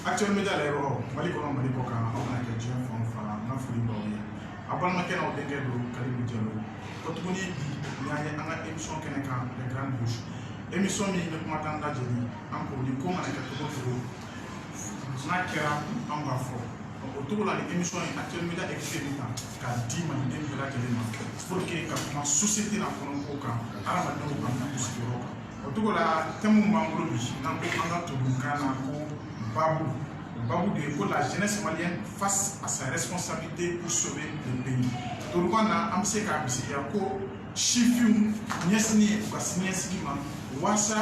actuellement média la yɔrɔ Mali kɔnɔ Mali kɔ kan aw kana kɛ diɲɛ fan o fan n ka foli b'aw ye a balimakɛ n'aw denkɛ don Kalilu Jalo ko tuguni bi n'an ye an ka émission kɛnɛ kan les grandes bouches émission min bɛ kumakan lajɛli an k'o di ko mana kɛ cogo o cogo n'a kɛra an b'a fɔ o cogo la ni émission in actuellement média écrit min kan k'a di maliden bɛɛ lajɛlen ma pour que ka kuma société n'a kɔnɔ ko kan adamadenw ka na u sigiyɔrɔ kan o cogo la thème min b'an bolo bi n'an ko an ka tubabukan na ko Babou de ko la jeunesse malienne face à sa responsabilité pour sauver le pays. Tourwana am se ka bisiya ko chifium nyesni ko sinyesigi ma wasa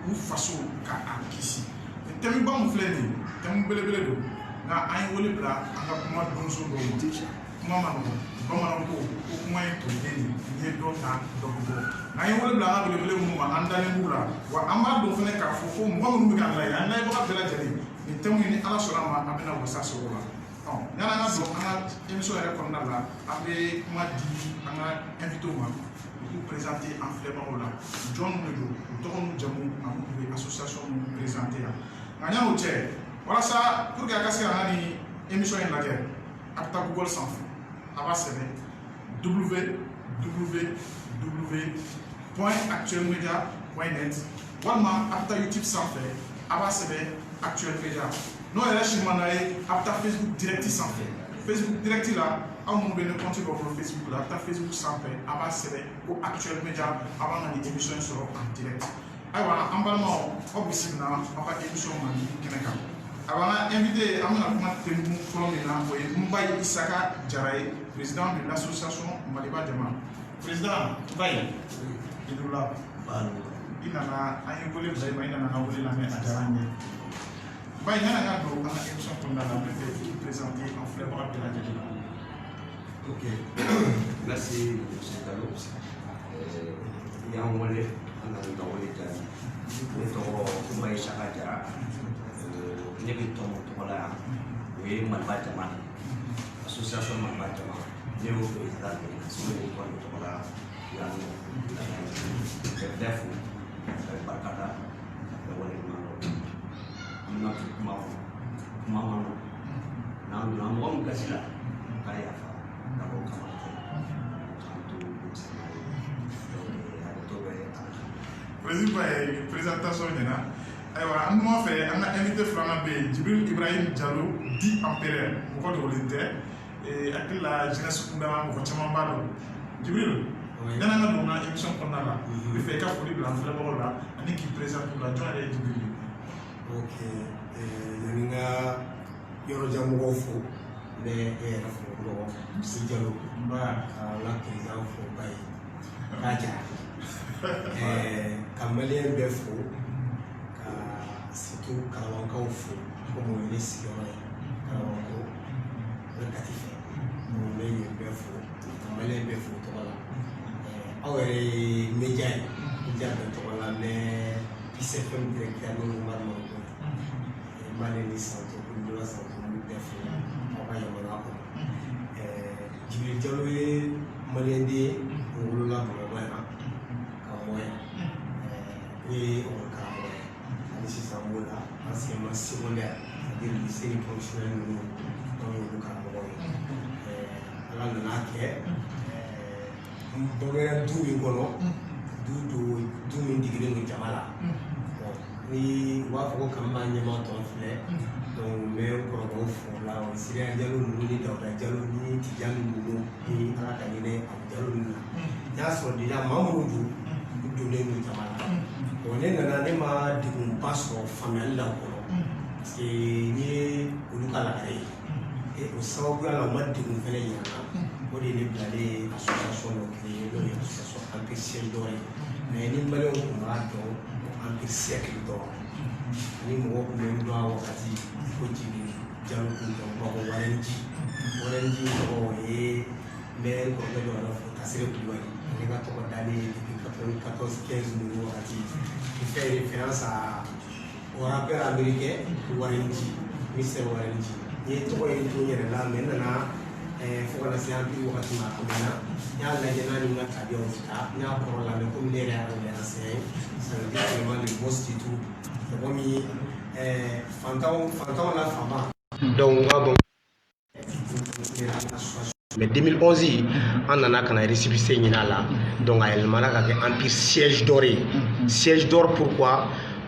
u faso ka akisi. Temi ba mu fleni, temi belebele do. Na ay wole bla anga kuma donso do teacher. Kuma manu bamanan ko kuma en to deni ni do ta do do. Na ay wole bla anga belebele mu ma andale mura wa amma do fene ka fo ko mo mu ga la ya na ba bela jali. Temu ni ala sɔnna ma an bɛna wasa sɔrɔ o la yani an ka don an ka émission yɛrɛ kɔnɔna la an bɛ kuma di an ka invité ma u k'u présenter an filɛbagaw la jɔn de don u tɔgɔ n'u jamu ani u bɛ association min présenter yan nka yan'o cɛ walasa pour que a ka se ka an ka nin émission in lajɛ a bɛ taa Google sanfɛ a b'a sɛbɛn www.actuelmedia.net walima a bɛ taa YouTube sanfɛ a b'a sɛbɛn Actuel Média. Nous, on est Facebook direct sans fait. Facebook direct là, on nous donne compte sur Facebook là, Facebook sans fait, avant c'est au Actuel Média, avant une émission sur en direct. Alors, en parlant, on va essayer de émission mani Keneka. Avant invité, on a commencé Mbaye Isaka Djaraye, président de l'association Maliba Dema. Président Mbaye, il est là. Il a un volet, il a un volet la main à Djaranye. Baye nana nga do ana émission kɔnɔna la bɛ fɛ k'i présenter en filɛbaga bɛɛ lajɛlen la. Ok, merci monsieur Gallo. Y'an wele an ka ka wele jaabi. Ne tɔgɔ Mbaye Isaka Jara. Ne bɛ tɔmɔ tɔgɔ la yan. O ye Maliba Jama association Maliba Jama. Ne y'o président de ye so ne tɔgɔ tɔgɔ la yan nɔ. Bɛɛ fo barika da ka wale ɲuman dɔn. N'a kuma ma n'an donna mɔgɔ min gasi la k'a yafa dabɔ kama tɛ k'an to denmisɛnninya ye hakɛto bɛ président ye présentation ɲɛna ayiwa an ɲuman fɛ an ka invité filanan bɛ yen Jibril Ibrahim Jalo di Ampere mɔgɔ dogolen tɛ hakili la jeunesse kunda mɔgɔ caman b'a dɔn Jibril yan'an ka don n ka émission kɔnɔna la n bɛ fɛ i ka foli bila an filɛbagaw la ani k'i présenter la jɔn yɛrɛ ye Jibril ye. Ok, yani nga yɔrɔ jan mɔgɔw fo n bɛ e yɛrɛ fo mɔgɔ Mr Jalo ka la président fo Baye k'a jara ka maliyɛn bɛɛ fo ka surtout Kalawankaw fo komi o ye ne sigiyɔrɔ ye Kalawanko o ye Kati fɛ donc n bɛ yen bɛɛ fo ka maliyɛn bɛɛ fo tɔgɔ la aw yɛrɛ ye média ye média bɛɛ tɔgɔ la n bɛ PCFM directeur n'o ye Mari Maodo Mali ni santo kundula santo mu bɛɛ fo aw ka yamana kɔnɔ Jibril Jalo ye maliyɛn de ye o wolola Bamakɔ yan ka mɔ yan o ye ekɔli karamɔgɔ ye hali sisan n b'o la enseignement secondaire c'est-à-dire lycée ni professionnel ninnu anw y'olu karamɔgɔ ye Ala nana kɛ n bangera du min kɔnɔ du min digilen don jama la ni u b'a fɔ ko Kanba ɲɛma tɔn filɛ donc n bɛ kɔrɔkɛw fo la o Siriya Jalo ninnu ni Dawuda Jalo ni Tijani ninnu ni Ala ka ɲinɛ Abu Jalo ninnu na n y'a sɔrɔ déjà maa minnu don u donnen don jama la bon ne nana ne ma degunba sɔrɔ faamuyali la o kɔnɔ parce que n ye olu ka lakare ye o sababuya la u ma degun fɛnɛ yira n na o de ye ne bilalen association dɔ créé n'o ye association Empire dɔ ye mais ni maliyɛnw tun b'a dɔn Empire siècle dɔrɔn ni mɔgɔ tun bɛ n dɔn a wagati ko Jibril Jalo tun tɔgɔ ko Warenji tɔgɔ o ye n bɛ n kɔrɔkɛ dɔ yɛrɛ fo Tasire Kulibali ne ka tɔgɔ dalen depuis 94-15 ninnu wagati qui fait référence à au rappeur américain Warenji Mr Warenji n ye tɔgɔ in to n yɛrɛ la mais n nana fo kana se Empire wagati ma a mɛnna n y'a lajɛ n'a ni n ka tabiyaw tɛ taa n y'a kɔrɔ lamɛn komi ne yɛrɛ y'a mɛn enseignant ça veut dire vraiment le boss du tout komi fantanw la fama donc bon mais 2011 on nana kana récépissé ɲina la donc a yɛlɛmana ka kɛ empire siège d'or ye siège d'or pourquoi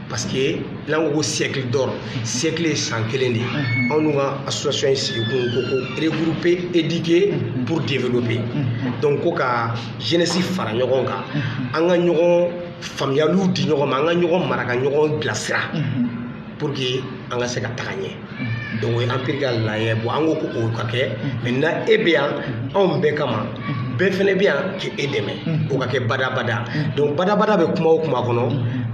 parce que l'an ko siècle d'or siècle ye san kelen de ye anw n'u ka association ye sigi kun ko ko regrouper éduquer pour développer donc ko ka jeunesse fara ɲɔgɔn kan an ka ɲɔgɔn faamuyaliw di ɲɔgɔn ma an ka ɲɔgɔn mara ka ɲɔgɔn bilasira pour que an ka se ka taga ɲɛ donc o ye empire ka layɛ bon an ko ko o ka kɛ maintenant e bɛ yan anw bɛɛ kama bɛɛ fɛnɛ bɛ yan k'e dɛmɛ o ka kɛ badabada donc badabada bɛ kuma o kuma kɔnɔ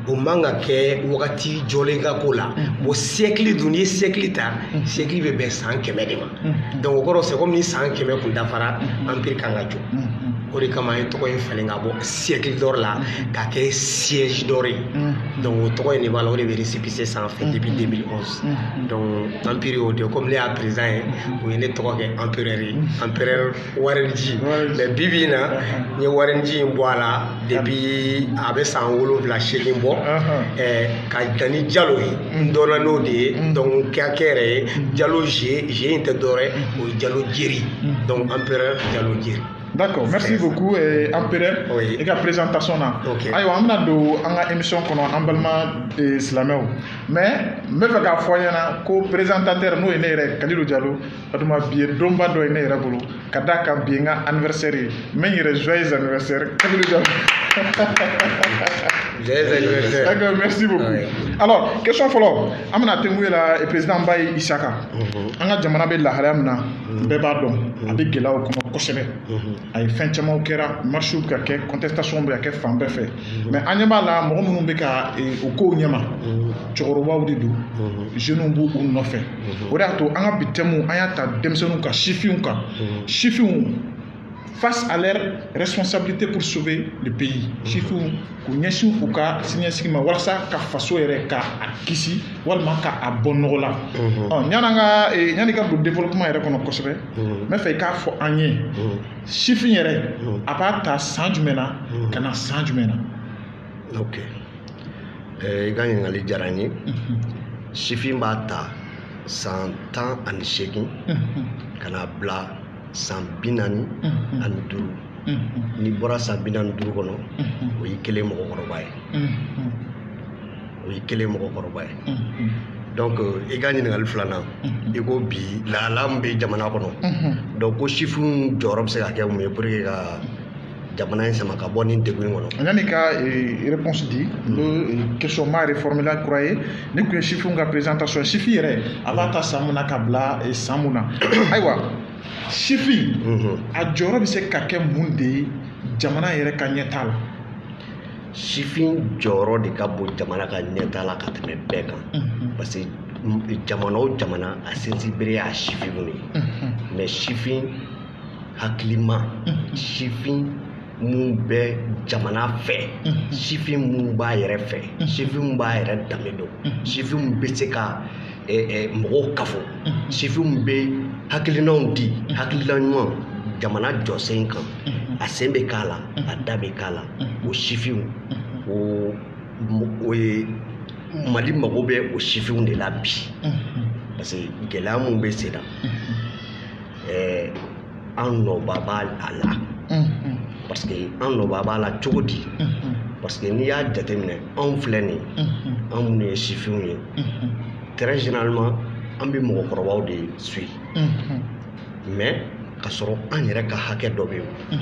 o man ka kɛ wagati jɔlen ka ko la bon siècle dun n'i ye siècle ta siècle bɛ bɛn san 100 de ma donc o kɔrɔ c'est comme ni san 100 kun dafara empire kan ka jɔ o de kama an ye tɔgɔ in falen ka bɔ siècle d'or la k'a kɛ siège d'or ye donc o tɔgɔ in de b'a la o de bɛ récépissé sanfɛ depuis 2011 donc empire y'o de comme ne y'a président ye o ye ne tɔgɔ kɛ empereur ye empereur Warenji mais bi bi in na n ye Warenji in bɔ a la depuis a bɛ san 7-8 bɔ ka Gani Jalo ye n dɔnna n'o de ye donc k'a kɛ yɛrɛ ye Jalo G in tɛ dɔ wɛrɛ o ye Jalo Jeri donc empereur Jalo Jeri. D'accord, merci beaucoup empereur oui. Et la présentation là. Okay. Ayiwa an bɛna don an ka émission kɔnɔ an balima silamɛw mais n bɛ fɛ k'a fɔ an ɲɛna ko présentateur n'o ye ne yɛrɛ Kalilu Jalo o tuma bi ye donba dɔ ye ne yɛrɛ bolo ka d'a kan bi ye n ka anniversaire ye n bɛ n yɛrɛ joyeux anniversaire Kalilu Jalo. Joyeux anniversaire. D'accord, merci beaucoup. Oui. Alors question fɔlɔ an bɛna tɛnku la président Bayi Isaka an ka jamana bɛ lahalaya min na bɛɛ b'a dɔn a bɛ gɛlɛyaw kɔnɔ kosɛbɛ a ye fɛn camanw kɛra marches bɛ ka kɛ contestation bɛ ka kɛ fan bɛɛ fɛ mais an ɲɛ b'a la mɔgɔ minnu bɛ ka o kow ɲɛma cɛkɔrɔbaw de don jeunes b'u nɔfɛ o de y'a to an ka bi thème an y'a ta denmisɛnninw kan sifinw kan sifinw face à leur responsabilité pour sauver le pays sifinw k'u ɲɛsin u ka siniɲɛsigi ma walasa ka faso yɛrɛ ka a kisi walima ka a bɔ nɔgɔ la yanni ka don développement yɛrɛ kɔnɔ kosɛbɛ n bɛ fɛ i k'a fɔ an ye sifin yɛrɛ a b'a ta san jumɛn na ka na san jumɛn na. ok i ka ɲininkali diyara n ye sifin b'a ta san 18 ka na bila san 45 n'i bɔra san 45 kɔnɔ o y'i kelen mɔgɔkɔrɔba ye o y'i kelen mɔgɔkɔrɔba ye donc i ka ɲininkali filanan i ko bi lahala min bɛ jamana kɔnɔ donc ko sifinw jɔyɔrɔ bɛ se ka kɛ mun ye pour que ka jamana in sama ka bɔ nin degun in kɔnɔ. yanni ka réponse di question ma reformula kura ye ni tun ye sifinw ka présentation sifin yɛrɛ a b'a ta san mun na ka bila san mun na ayiwa sifin a jɔyɔrɔ bɛ se ka kɛ mun de ye jamana yɛrɛ ka ɲɛtaa la. sifin jɔyɔrɔ de ka bon jamana ka ɲɛtaa la ka tɛmɛ bɛɛ kan parce que jamana o jamana a sinsin bere y'a sifinw de ye mais sifin hakilima sifin mun bɛ jamana fɛ sifin mun b'a yɛrɛ fɛ sifin mun b'a yɛrɛ danbe dɔn sifin mun bɛ se ka mɔgɔw kafo sifin mun bɛ hakilinaw di hakilina ɲuman jamana jɔsen kan a sen bɛ k'a la a da bɛ k'a la o sifinw o ye Mali mago bɛ o sifinw de la bi parce que gɛlɛya mun bɛ sen na an nɔba b'a la parce que an nɔba b'a la cogo di parce que n'i y'a jateminɛ anw filɛ nin an minnu ye sifinw ye très généralement an bɛ mɔgɔkɔrɔbaw de suit mais ka sɔrɔ an yɛrɛ ka hakɛ dɔ bɛ yen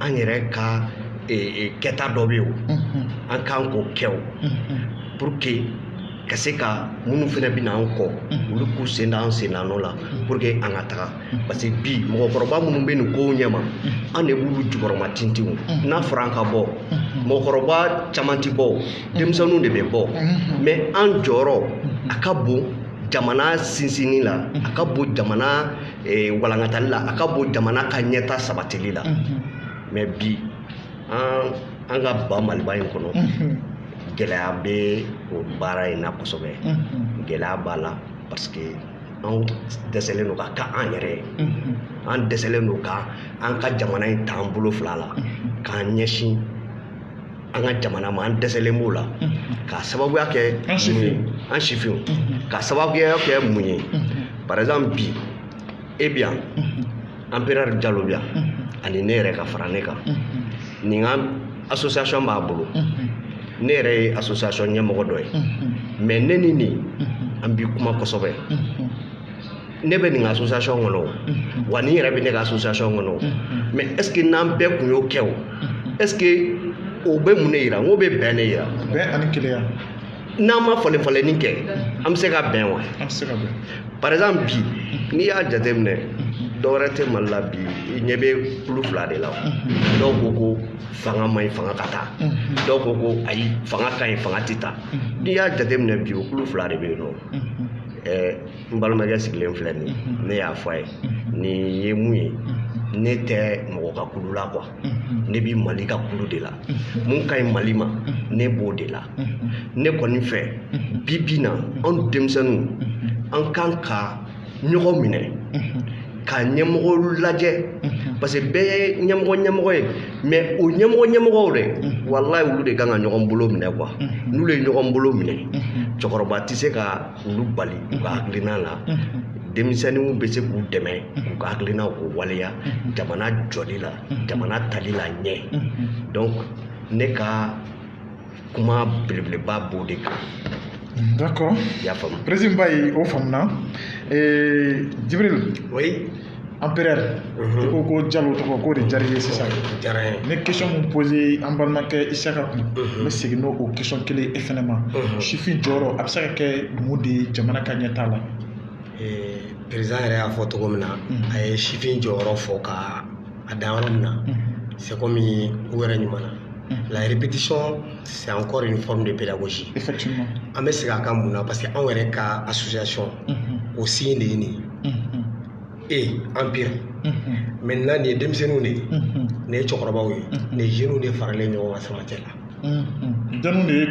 an yɛrɛ ka kɛta dɔ bɛ yen an kan k'o kɛ o pour que ka se ka minnu fana bɛ n'an kɔ olu k'u sen da an sen da nɔ la pour que an ka taga parce que bi mɔgɔkɔrɔba minnu bɛ nin kow ɲɛma an de b'olu jukɔrɔma tintinw n'a fɔra an ka bɔ mɔgɔkɔrɔba caman ti bɔ denmisɛnninw de bɛ bɔ mais an jɔyɔrɔ a ka bon jamana sinsinni la a ka bon jamana walankatali la a ka bon jamana ka ɲɛta sabatili la mais bi an ka ba Maliba in kɔnɔ gɛlɛya bɛ o baara in na kosɛbɛ gɛlɛya b'a la parce que an dɛsɛlen don ka k'an yɛrɛ ye an dɛsɛlen don ka an ka jamana in ta an bolo fila la k'an ɲɛsin an ka jamana ma an dɛsɛlen b'o la k'a sababuya kɛ an sifinw k'a sababuya kɛ mun ye par exemple bi e bi yan Empereur Diallo bi yan ani ne yɛrɛ ka fara ne kan nin ka association b'a bolo ne yɛrɛ ye association ɲɛmɔgɔ dɔ ye mais ne ni nin an bi kuma kosɛbɛ ne bɛ nin association kɔnɔ wa nin yɛrɛ bɛ ne ka association kɔnɔ mais est ce que n'an bɛɛ kun y'o kɛ o est ce que o bɛ mun ne yira n ko bɛ bɛn ne yira bɛn ani keleya n'an ma falen-falenni kɛ an bɛ se ka bɛn wa an tɛ se ka bɛn par exemple bi n'i y'a jateminɛ dɔwɛrɛ tɛ Mali la bi i ɲɛ bɛ kulu fila de la dɔw ko ko fanga man ɲi fanga ka taa dɔw ko ko ayi fanga ka ɲi fanga tɛ taa n'i y'a jateminɛ bi o kulu fila de bɛ yen nɔ n balimakɛ sigilen filɛ nin ne y'a fɔ a ye nin ye mun ye ne tɛ mɔgɔ ka kulu la quoi ne bi Mali ka kulu de la mun ka ɲi Mali ma ne b'o de la ne kɔni fɛ bi bi in na anw denmisɛnninw an kan ka ɲɔgɔn minɛ ka ɲɛmɔgɔ lajɛ parce que bɛɛ ye ɲɛmɔgɔ ye mais o ɲɛmɔgɔw de wallahi olu de kan ka ɲɔgɔn bolo minɛ quoi n'olu ye ɲɔgɔn bolo minɛ cɛkɔrɔba tɛ se ka olu bali u ka hakilina la denmisɛnninw bɛ se k'u dɛmɛ k'u ka hakilinaw k'u waleya jamana jɔli la jamana tali la ɲɛ donc ne ka kuma belebeleba b'o de kan. D'accord. Président Baye, au Famna. Djibril. Oui. Empereur. Ko Diallo to ko de jariye c'est ça. Ne question me poser en balma ke Isaka kun. Me signo o question kele FNMA. Chifi joro absaka ke mudi jamana ka nyata la. Président yɛrɛ y'a fɔ cogo min na a ye sifin jɔyɔrɔ fɔ ka a dan yɔrɔ min na c'est comme u yɛrɛ ɲuman na. La répétition, c'est encore une forme de pédagogie. Effectivement. An bɛ segin a kan mun na parce que anw yɛrɛ ka association o signe de ye nin ye Empire maintenant nin ye denmisɛnninw de ye nin ye cɛkɔrɔbaw ye nin ye jeunes de faralen ɲɔgɔn kan Samatel la. Jeunes de ye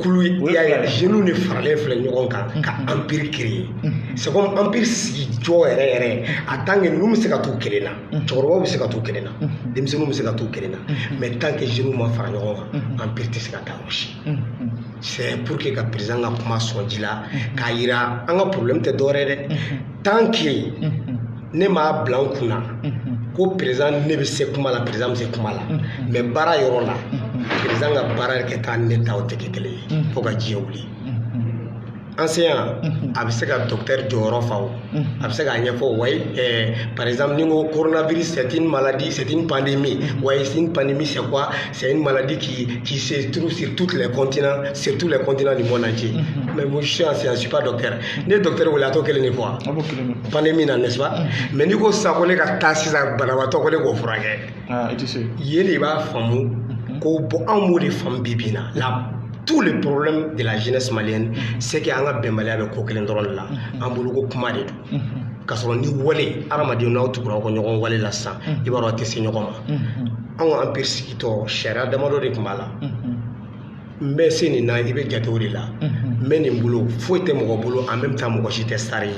kulu ye. I y'a ye jeunes de faralen filɛ ɲɔgɔn kan ka Empire créer c'est comme Empire sigi jɔ yɛrɛ en tant que ninnu bɛ se ka t'u kelen na cɛkɔrɔbaw bɛ se ka t'u kelen na denmisɛnninw bɛ se ka t'u kelen na mais tant que jeunes ma fara ɲɔgɔn kan Empire tɛ se ka taa yɔrɔ si. C'est pour que ka président ka kuma sɔn ji la k'a yira an ka problème tɛ dɔwɛrɛ dɛ tant que ne m'a bila n kunna ko président ne bɛ se kuma la président bɛ se kuma la mais baara yɔrɔ la président ka baara kɛ taa ne ta o tɛ kɛ kelen ye fo ka diɲɛ wuli. Enseignant a bɛ se ka docteur jɔyɔrɔ fa o a bɛ se k'a ɲɛfɔ wa par exemple ni ko coronavirus c'est une maladie c'est une pandémie ouais c'est une pandémie c'est quoi c'est une maladie qui se trouve sur tous les continents du monde entier mais moi je suis enseignant je suis pas docteur ne docteur wele a t'o kelen de fɔ pandémie na n'est-ce pas mais ni ko sisan ko ne ka taa sisan banabaatɔ ko ne k'o furakɛ yen de b'a faamu ko bon anw m'o de faamu bi bi in na tous les problèmes de la jeunesse malienne c'est que an ka bɛnbaliya bɛ ko kelen dɔrɔn de la an bolo ko kuma de don k'a sɔrɔ ni wale adamadenw n'aw tugura aw ka ɲɔgɔn wale la sisan i b'a dɔn aw tɛ se ɲɔgɔn ma anw ka Empire sigitɔ sariya damadɔ de tun b'a la n bɛ se nin na i bɛ jate o de la n bɛ nin bolo foyi tɛ mɔgɔ bolo en même temps mɔgɔ si tɛ sari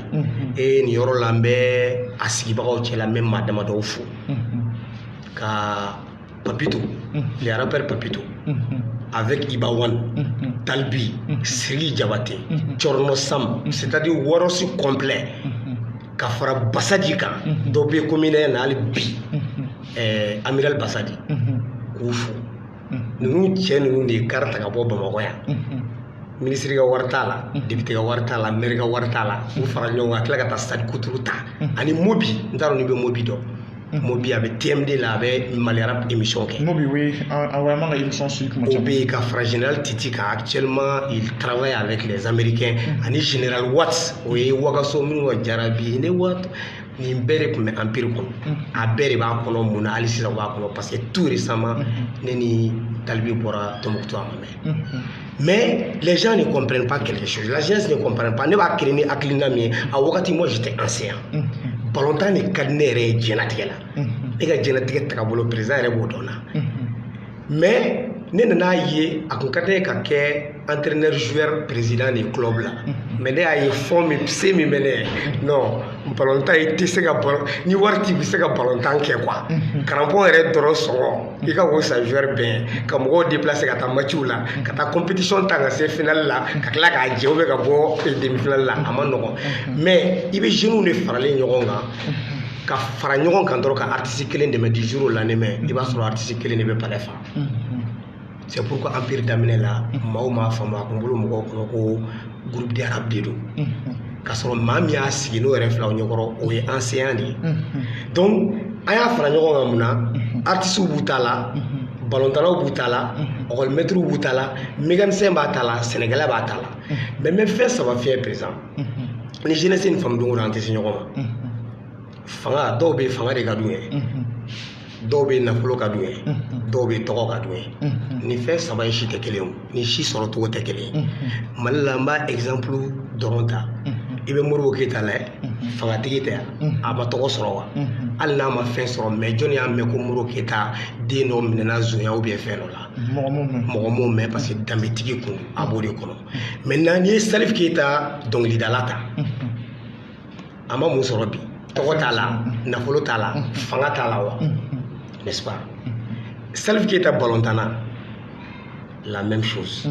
ye nin yɔrɔ la n bɛ a sigibagaw cɛ la n bɛ maa damadɔw fo ka Papito le rappeur Papito avec Ibawan, Talbi, Siri Diabaté, Tchorno Sam, c'est-à-dire Warosi complet, Kafara Basadika, Dobé Komine Nalbi, Amiral Basadi, Koufou. Nous tiennent des cartes à Bob Magoya. Ministre ga wartala, député ga wartala, maire ga wartala, ou fara nyonga kila ka ta stade Koutrouta. Ani Mobi, ndaro ni be Mobi do. Mobi avec TMD là avec Malerap émission. Mobi oui, vraiment la émission sur Mobi ka frère général Titika actuellement il travaille avec les Américains. Ani général Watts, oui Wagaso Minu Jarabi ne Watt ni bere comme Empire comme a bere ba kono muna ali sisa wa kono parce que tout récemment neni Talbi Bora Tombouctou amame. Mais les gens ne comprennent pas quelque chose. La jeunesse ne comprend pas. Ne va créer aklina mi a wakati moi j'étais enseignant. Balontan ni kadne yɛrɛ jɛnatigɛ la e ka jɛnatigɛ tagabolo président yɛrɛ b'o dɔn na mais ne nan'a ye a kun ka di ka kɛ entraîneur joueur président de club la mais ne y'a ye fond min se min bɛ ne ye non balontan i tɛ se ka balon ni wari t'i bɛ se ka balontan kɛ quoi karamɔgɔ yɛrɛ dɔrɔn sɔngɔ i ka o sa joueur bɛn ka mɔgɔw déplacer ka taa matchw la ka taa compétition ta ka se finale la ka tila k'a jɛ ou bien ka bɔ demi finale la a ma nɔgɔn mais i bɛ jeunes de faralen ɲɔgɔn kan ka fara ɲɔgɔn kan dɔrɔn ka artiste kelen dɛmɛ du jour au lendemain i b'a sɔrɔ artiste kelen de bɛ palais fa c'est pourquoi empire daminɛ la maaw m'a faamu a kun bolo mɔgɔw kɔnɔ ko groupe d'arabe de don k'a sɔrɔ maa min y'a sigi n'o yɛrɛ filaw ɲɛkɔrɔ o ye enseignant de ye donc an y'a fara ɲɔgɔn kan mun na artistes b'u ta la ballontannaw b'u ta la école-maîtres b'u ta la mécanicien b'a ta la sɛnɛkɛla b'a ta la mais n bɛ fɛn saba fiyɛ président ni jeunesse ni faamu don o don an tɛ se ɲɔgɔn ma fanga dɔw bɛ fanga de ka d'u ye dɔw bɛ nafolo ka d'u ye dɔw bɛ tɔgɔ ka d'u ye ni fɛn saba in si tɛ kelen ye ni si sɔrɔ cogo tɛ kelen ye mali la n b'a exemple dɔrɔn ta i bɛ Modibo Keyita layɛ fangatigi tɛ yan a ma tɔgɔ sɔrɔ wa hali n'a ma fɛn sɔrɔ mais jɔnni y'a mɛn ko Modibo Keyita den dɔ minɛna zonya ou bien fɛn dɔ la mɔgɔ m'o mɛn parce que danbetigi kun a b'o de kɔnɔ maintenant n'i ye Salif Keyita dɔnkilidala ta a ma mun sɔrɔ bi tɔgɔ t'a la nafolo t'a la fanga t'a la wa n'est-ce pas Salif Keyita ballontanna la même chose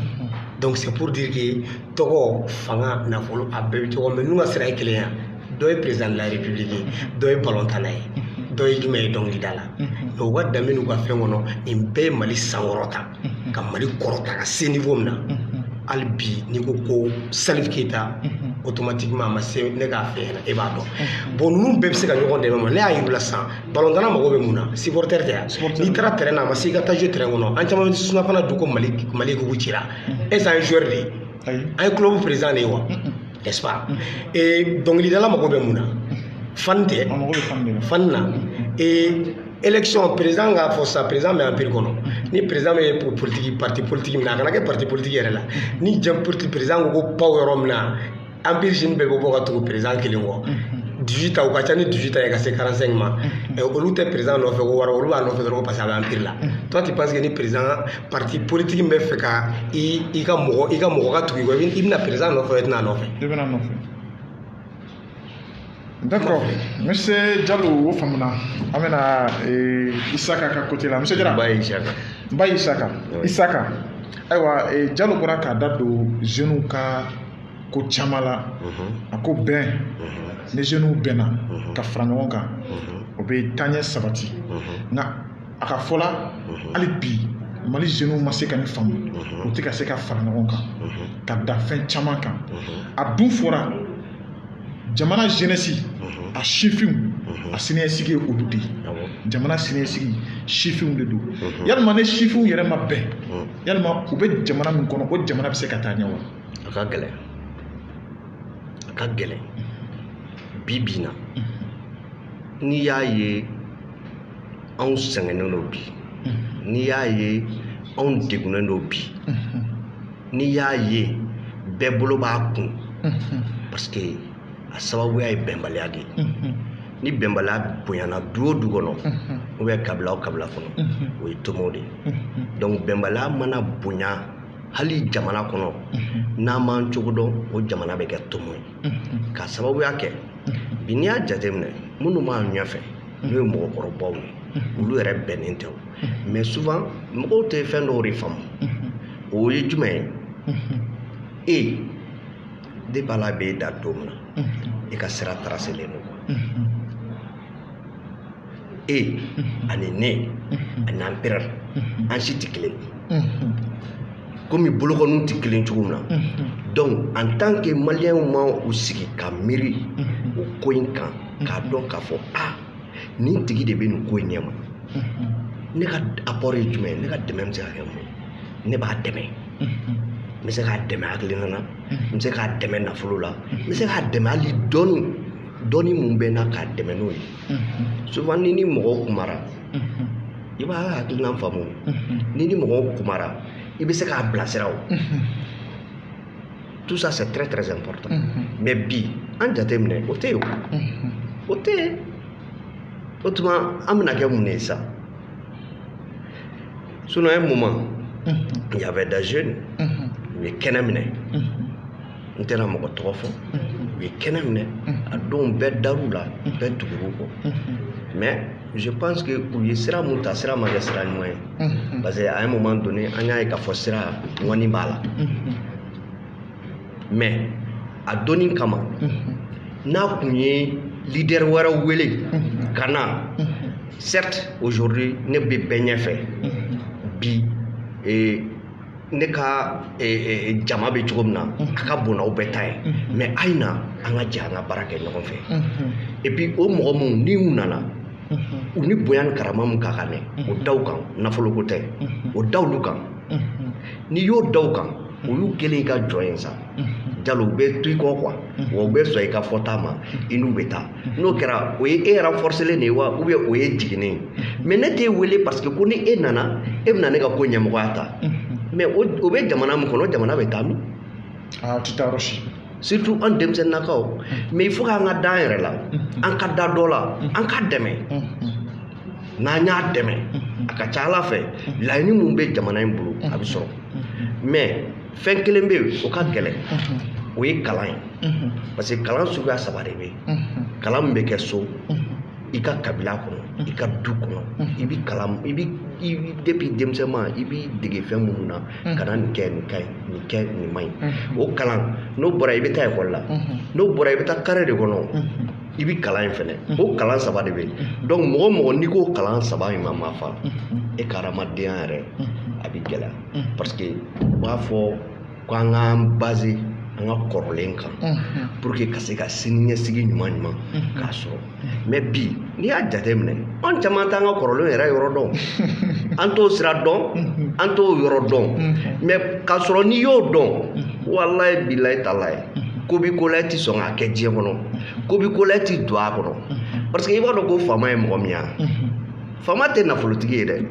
donc c'est pour dire que tɔgɔ fanga nafolo a bɛɛ bɛ tɔgɔ mais n'u ka sira ye kelen ya dɔ ye président de la république ye dɔ ye ballontanna ye dɔ ye jumɛn ye dɔnkilidala mais u ka danbe n'u ka fɛn kɔnɔ nin bɛɛ ye Mali sankɔrɔta ka Mali kɔrɔta ka se niveau min na hali bi n'i ko ko Salif Keyita automatiquement a ma se ne k'a fɛ ɲɛna e b'a dɔn bon ninnu bɛɛ bɛ se ka ɲɔgɔn dɛmɛ ma ne y'a yir'u la sisan ballontanna mago bɛ mun na supporter tɛ yan n'i taara terrain na a ma se i ka taa jouer terrain kɔnɔ an caman bɛ sunafana dun ko Mali kuku cira est-ce que an ye joueur de ye an ye club président de ye wa n'est-ce pas dɔnkilidala mago bɛ mun na fan tɛ fan na élection président k'a fɔ sa président bɛ empire kɔnɔ ni président bɛ politique parti politique min na a kana kɛ parti politique yɛrɛ la ni jɛn président ko ko paw yɔrɔ min na empire jeune bɛɛ bɛ bɔ ka tugu président kelen kɔ 18 ans u ka ca ni 18 ans ye ka se 45 ma olu tɛ président nɔfɛ ko wara olu b'a nɔfɛ dɔrɔn parce que a bɛ empire la toi tu penses que ni président parti politique min bɛ fɛ ka i ka mɔgɔ ka tugu i kɔ i bɛna président nɔfɛ i tɛna a nɔfɛ. I bɛna nɔfɛ. D'accord. Monsieur Diallo o faamuna an bɛna Isaka ka côté la monsieur Jara. Baye Isaka ayiwa Diallo bɔra k'a da don jeunes ka ko caman la a ko bɛn ni jeunes bɛnna ka fara ɲɔgɔn kan o bɛ taaɲɛ sabati nka a ka fɔ la hali bi Mali jeunes ma se ka nin faamu u tɛ ka se ka fara ɲɔgɔn kan ka da fɛn caman kan a dun fɔra jamana jeunesse a sifinw a siniɲɛsigi ye olu de ye jamana siniɲɛsigi sifinw de don yalima ne sifinw yɛrɛ ma bɛn yalima u bɛ jamana min kɔnɔ o jamana bɛ se ka taa ɲɛ wa. a ka gɛlɛn bi bi in na n'i y'a ye anw sɛgɛnnen don bi n'i y'a ye anw degunnen don bi n'i y'a ye bɛɛ bolo b'a kun parce que a sababuya ye bɛnbaliya de ye ni bɛnbaliya bonyana du o du kɔnɔ ou bien kabila o kabila kɔnɔ o ye tomo de ye donc bɛnbaliya mana bonya hali jamana kɔnɔ n'an m'an cogo dɔn o jamana bɛ kɛ tomo ye k'a sababuya kɛ bi n'i y'a jateminɛ minnu b'an ɲɛfɛ n'o ye mɔgɔkɔrɔbaw ye olu yɛrɛ bɛnnen tɛ o mais souvent mɔgɔw tɛ fɛn dɔw de faamu o ye jumɛn ye depuis ala b'e da don min na i ka sira tracelen don ani ne ani empire an si tɛ kelen komi bolokɔniw tɛ kelen cogo min na donc en tant que maliyɛnw ma u sigi ka miiri o ko in kan k'a dɔn k'a fɔ nin tigi de bɛ nin ko in ɲɛma ne ka apport ye jumɛn ye ne ka dɛmɛ bɛ se ka kɛ mun ye ne b'a dɛmɛ n bɛ se k'a dɛmɛ hakilina na n bɛ se k'a dɛmɛ nafolo la n bɛ se k'a dɛmɛ hali dɔɔni mun bɛ n na k'a dɛmɛ n'o ye souvent ni mɔgɔw kumara i b'a hakilina faamu ni mɔgɔw kumara i bɛ se k'a bilasira o tout ça c'est très très important mais bi an jateminɛ o tɛ yen o tɛ yen o tuma an bɛna kɛ mun ye sa sinon un moment il y avait des jeunes u ye kɛnɛ minɛ n tɛna mɔgɔ tɔgɔ fɔ u ye kɛnɛ minɛ a don bɛɛ dar'u la bɛɛ tugur'u kɔ mais je pense que u ye sira mun ta sira ma kɛ sira ɲuman ye parce que à un moment donné an y'a ye k'a fɔ sira ŋɔni b'a la mais a donni kama n'a kun ye leader wɛrɛw wele ka na certes aujourd'hui ne bɛ bɛɛ ɲɛfɛ bi ne ka jama bɛ cogo min na a ka bon n'aw bɛɛ ta ye mais a ye na an ka jɛ an ka baara kɛ ɲɔgɔn fɛ et puis o mɔgɔ minnu ni u nana u ni bonya ni karama min ka kan dɛ o da u kan nafolo ko tɛ o da olu kan n'i y'o da u kan o y'u kelen i ka jɔn ye sa jalo u bɛ to i kɔ quoi wa u bɛ sɔn i ka fɔta ma i n'u bɛ taa n'o kɛra o ye e yɛrɛ forcelen de ye wa ou bien o ye jiginnen mais ne t'e wele parce que ko ni e nana e bɛna ne ka ko ɲɛmɔgɔya ta mais o bɛ jamana min kɔnɔ jamana bɛ taa min ti taa yɔrɔ si surtout an denmisɛnninnakaw mais il faut k'an ka da an yɛrɛ la an ka da dɔ la an ka dɛmɛ n'an y'a dɛmɛ a ka ca ala fɛ laɲini mun bɛ jamana in bolo a bɛ sɔrɔ mais fɛn kelen bɛ yen o ka gɛlɛn o ye kalan ye parce que kalan suguya 3 de bɛ yen kalan min bɛ kɛ so i ka kabila kɔnɔ i ka du kɔnɔ i bɛ kalan depuis denmisɛnma i b'i dege fɛn minnu na ka na nin kɛ nin ka ɲi nin kɛ nin man ɲi o kalan n'o bɔra i bɛ taa ekɔli la n'o bɔra i bɛ taa kare de kɔnɔ i bɛ kalan in fɛnɛ o kalan 3 de bɛ yen donc mɔgɔ o mɔgɔ n'i ko kalan 3 in ma mafa e ka hadamadenya yɛrɛ a bɛ gɛlɛya parce que u b'a fɔ ko an k'an base an ka kɔrɔlen kan pour que ka se ka sini ɲɛsigi ɲuman k'a sɔrɔ mais bi n'i y'a jateminɛ an caman t'an ka kɔrɔlen yɛrɛ yɔrɔ dɔn an t'o sira dɔn an t'o yɔrɔ dɔn mais k'a sɔrɔ n'i y'o dɔn walayi bilayi talayi ko bi ko la i ti sɔn k'a kɛ diɲɛ kɔnɔ ko bi ko la i ti don a kɔnɔ parce que i b'a dɔn ko faama ye mɔgɔ min ye faama tɛ nafolotigi ye dɛ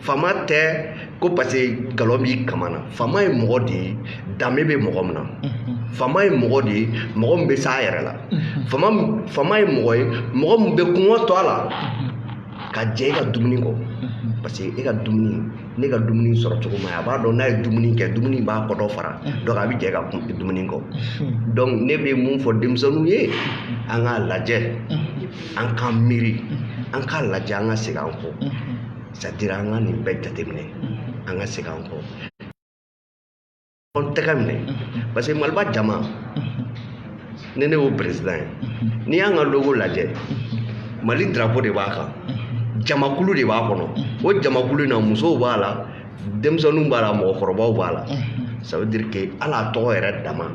faama tɛ ko parce que galon b'i kama na faama ye mɔgɔ de ye danbe bɛ mɔgɔ min na faama ye mɔgɔ de ye mɔgɔ min bɛ s'a yɛrɛ la faama ye mɔgɔ ye mɔgɔ min bɛ kɔngɔ to a la ka jɛ i ka dumuni kɔ parce que e ka dumuni ne ka dumuni sɔrɔ cogo ma a b'a dɔn n'a ye dumuni kɛ dumuni b'a kɔdɔ fara donc a bɛ jɛ ka dumuni kɔ donc ne bɛ mun fɔ denmisɛnninw ye an k'a lajɛ an k'an miiri an k'a lajɛ an ka segin an kɔ c'est-à-dire an ka nin bɛɛ jateminɛ an ka segin an kɔ an tɛgɛ minɛ parce que maliba jama ne y'o président ye n'i y'an ka logo lajɛ mali drapeau de b'a kan jamakulu de b'a kɔnɔ o jamakulu in na musow b'a la denmisɛnninw b'a la mɔgɔkɔrɔbaw b'a la ça veut dire que hali a tɔgɔ yɛrɛ dama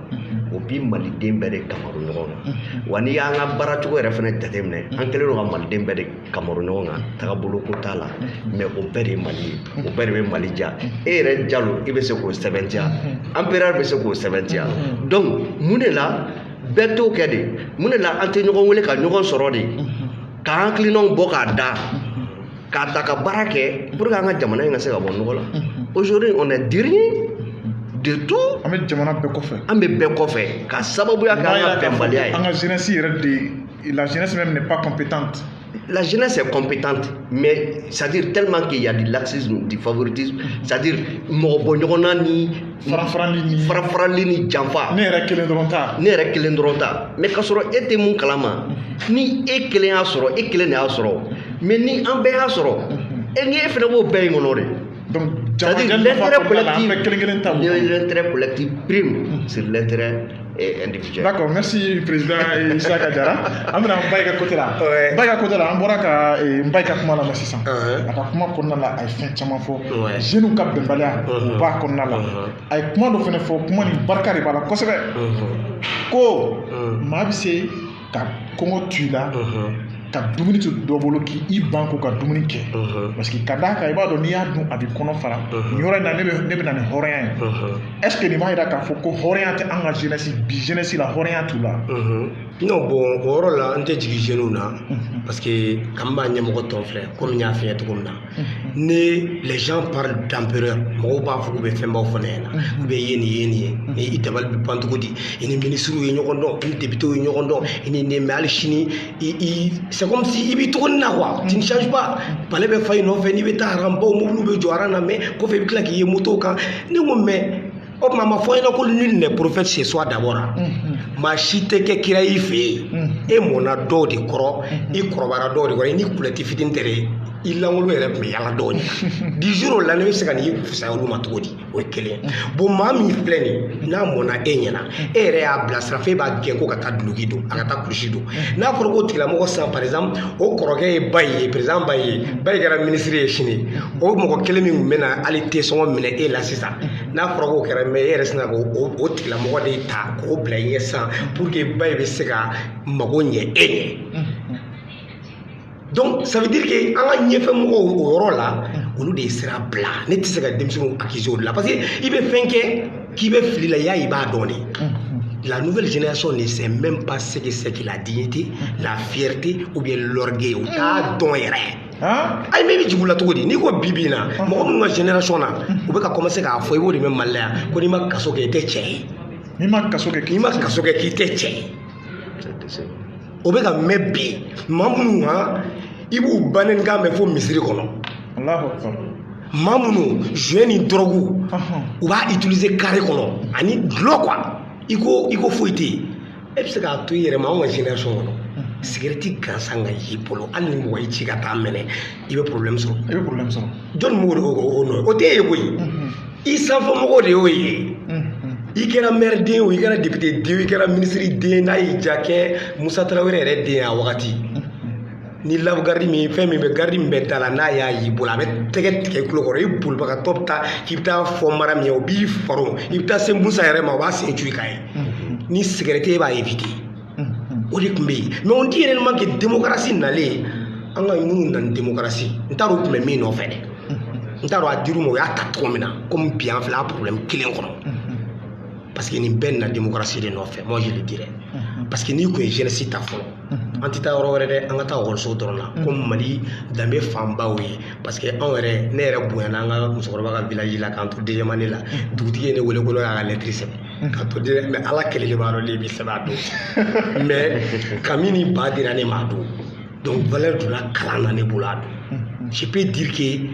o bi maliden bɛɛ de kamaru ɲɔgɔn kan wa n'i y'an ka baara cogo yɛrɛ fana jateminɛ an kɛlen don ka maliden bɛɛ de kamaru ɲɔgɔn kan tagabolo ko t'a la mais o bɛɛ de ye mali ye o bɛɛ de bɛ mali diya e yɛrɛ jalo i bɛ se k'o sɛbɛntiya empereur bɛ se k'o sɛbɛntiya donc mun de la bɛɛ t'o kɛ de mun de la an tɛ ɲɔgɔn wele ka ɲɔgɔn sɔrɔ de ka hakilinaw bɔ k'a da k'a ta ka baara kɛ pour que an ka jamana in ka se ka bɔ nɔgɔ la aujourd'hui on est dernier de tout an bɛ jamana bɛɛ kɔfɛ an bɛ bɛɛ kɔfɛ ka sababuya kɛ an ka bɛnbaliya ye an ka jeunesse yɛrɛ de la jeunesse même n'est pas compétente la jeunesse est compétente mais c'est-à-dire tellement qu'il y a du laxisme du favoritisme c'est-à-dire mɔgɔ bɔ ɲɔgɔn na ni farafarali ni janfa ne yɛrɛ kelen dɔrɔn ta mais k'a sɔrɔ e tɛ mun kalama ni e kelen y'a sɔrɔ e kelen de y'a sɔrɔ mais ni an bɛɛ y'a sɔrɔ e ni e fana b'o bɛɛ in kɔnɔ de donc c'est-à-dire l'intérêt collectif prime sur l'intérêt individuel. D'accord, merci président Isaka Diarra. An bɛna Mbaye ka côté la. Mbaye ka côté la an bɔra ka Mbaye ka kuma lamɛn sisan. A ka kuma kɔnɔna la a ye fɛn caman fɔ. Jeunes ka bɛnbaliya o b'a kɔnɔna la. A ye kuma dɔ fana fɔ kuma nin barika de b'a la kosɛbɛ. Ko maa bɛ se ka kɔngɔ tu i la. Ka dumuni to dɔ bolo k'i ban ko ka dumuni kɛ parce que ka d'a kan i b'a dɔn n'i y'a dun a bɛ kɔnɔ fara nin yɔrɔ in na ne bɛ na ni hɔrɔnya ye est ce que nin b'a jira k'a fɔ ko hɔrɔnya tɛ an ka jeunesse bi jeunesse la hɔrɔnya t'u la. non bon o yɔrɔ la n tɛ jigin jeunes na parce que kan b'a ɲɛmɔgɔ tɔn filɛ komi n y'a f'i ye cogo min na ni les gens parlent d'empereur mɔgɔw b'a fɔ k'u bɛ fɛnbaw fɔ ne ɲɛna u bɛ ye nin ye nin ye ni i dabali bɛ ban cogo di i ni ministres ye ɲɔgɔn dɔn i ni députés ye ɲɔgɔn dɔn i ni nin mais hali sini c'est comme si i b'i tuguni na quoi tu ne changes pas palais bɛ fa i nɔfɛ n'i bɛ taa aran baw mobiliw bɛ jɔ aran na mais kɔfɛ i bɛ tila k'i ye moto kan ne ko mais o tuma ma fɔ ɲɛna ko nul n'est prophète chez soi d'abord maa si tɛ kɛ kira i fɛ yen e mɔnna dɔw de kɔrɔ i kɔrɔbayara dɔw de kɔrɔ i ni kulɛti fitinin tɛ dɛ i lankolon yɛrɛ tun bɛ yala dɔw ɲɛ 10 jours o la ne bɛ se ka n'i fisaya olu ma cogo di o ye kelen bon maa min filɛ nin n'a mɔnna e ɲɛna e yɛrɛ y'a bilasira fo e b'a gɛn ko ka taa duloki don a ka taa kulusi don n'a fɔra ko tigilamɔgɔ sisan par exemple o kɔrɔkɛ ye ba ye président ba ye kɛra ministre ye sini o mɔgɔ kelen min tun bɛ na hali tesɔngɔ minɛ e la sisan n'a fɔra k'o kɛra mais e yɛrɛ sina k'o tigilamɔgɔ de ta k'o bila i ɲɛ sisan pour que ba ye bɛ se ka mago ɲɛ e ɲɛ. Donc ça veut dire que an ka ɲɛfɛ mɔgɔw o yɔrɔ la olu de ye sira bila ne tɛ se ka denmisɛnninw accuser o de la parce que i bɛ fɛn kɛ k'i bɛ fili la i b'a dɔn de. La nouvelle génération ne sait même pas ce que c'est que la dignité, la fierté ou bien l'orgueil. O t'a dɔn yɛrɛ. Ayi mais i bɛ jigin u la cogo di n'i ko bi bi in na mɔgɔ minnu ka génération na u bɛ ka commencer k'a fɔ i b'o de mɛn Mali la yan ko n'i ma kaso kɛ i tɛ cɛ ye. N'i ma kaso kɛ k'i tɛ cɛ ye. O bɛ ka mɛn bi maa minnu i b'u bannen kan mɛn fo misiri kɔnɔ. Maa minnu joint ni drogue u b'a utiliser carré kɔnɔ ani dulɔ quoi. I ko foyi tɛ yen e bɛ se k'a to i yɛrɛ ma anw ka génération kɔnɔ sigɛrɛti gansan ka y'i bolo hali ni mɔgɔ y'i ci ka taa minɛ i bɛ problème sɔrɔ. jɔnni b'o nɔ o tɛ e ye koyi i sanfɛmɔgɔw de y'o ye i kɛra maire den o i kɛra député den o i kɛra ministre den n'a y'i ja kɛ Musa Tarawele yɛrɛ den a wagati ni lave garde min fɛn min bɛ garde min bɛ da la n'a y'a y'i bolo a bɛ tɛgɛ tigɛ i tulo kɔrɔ i bolibagatɔ bɛ taa k'i bɛ taa fɔ mara min ye o b'i faro i bɛ taa se Musa yɛrɛ ma o b'a sen cu i kan ye ni sigɛrɛti e b'a éviter o de tun bɛ yen mais on dit réellement que démocratie nalen an ka minnu nana démocratie n t'a dɔn u tun bɛ min nɔfɛ dɛ n t'a dɔn a dir'u ma o y'a ta cogo min na comme bi an filɛ a problème kelen kɔnɔ parce que nin bɛɛ na démocratie de nɔfɛ moi je le dirais parce que n'i kun ye jeunesse ta fɔlɔ an tɛ taa yɔrɔ wɛrɛ dɛ an ka taa ekɔliso dɔrɔn na ko Mali danbe fanbaw ye parce que anw yɛrɛ ne yɛrɛ bonyana an ka musokɔrɔba ka village la k'an to deuxième année la dugutigi ye ne wele ko ne y'a ka lettre sɛbɛn k'an to mais ala kɛlɛ de b'a dɔn ne b'i sɛbɛn a don mais kami ni ba dira ne ma a don donc valeur donna kalan na ne bolo a don je peux dire que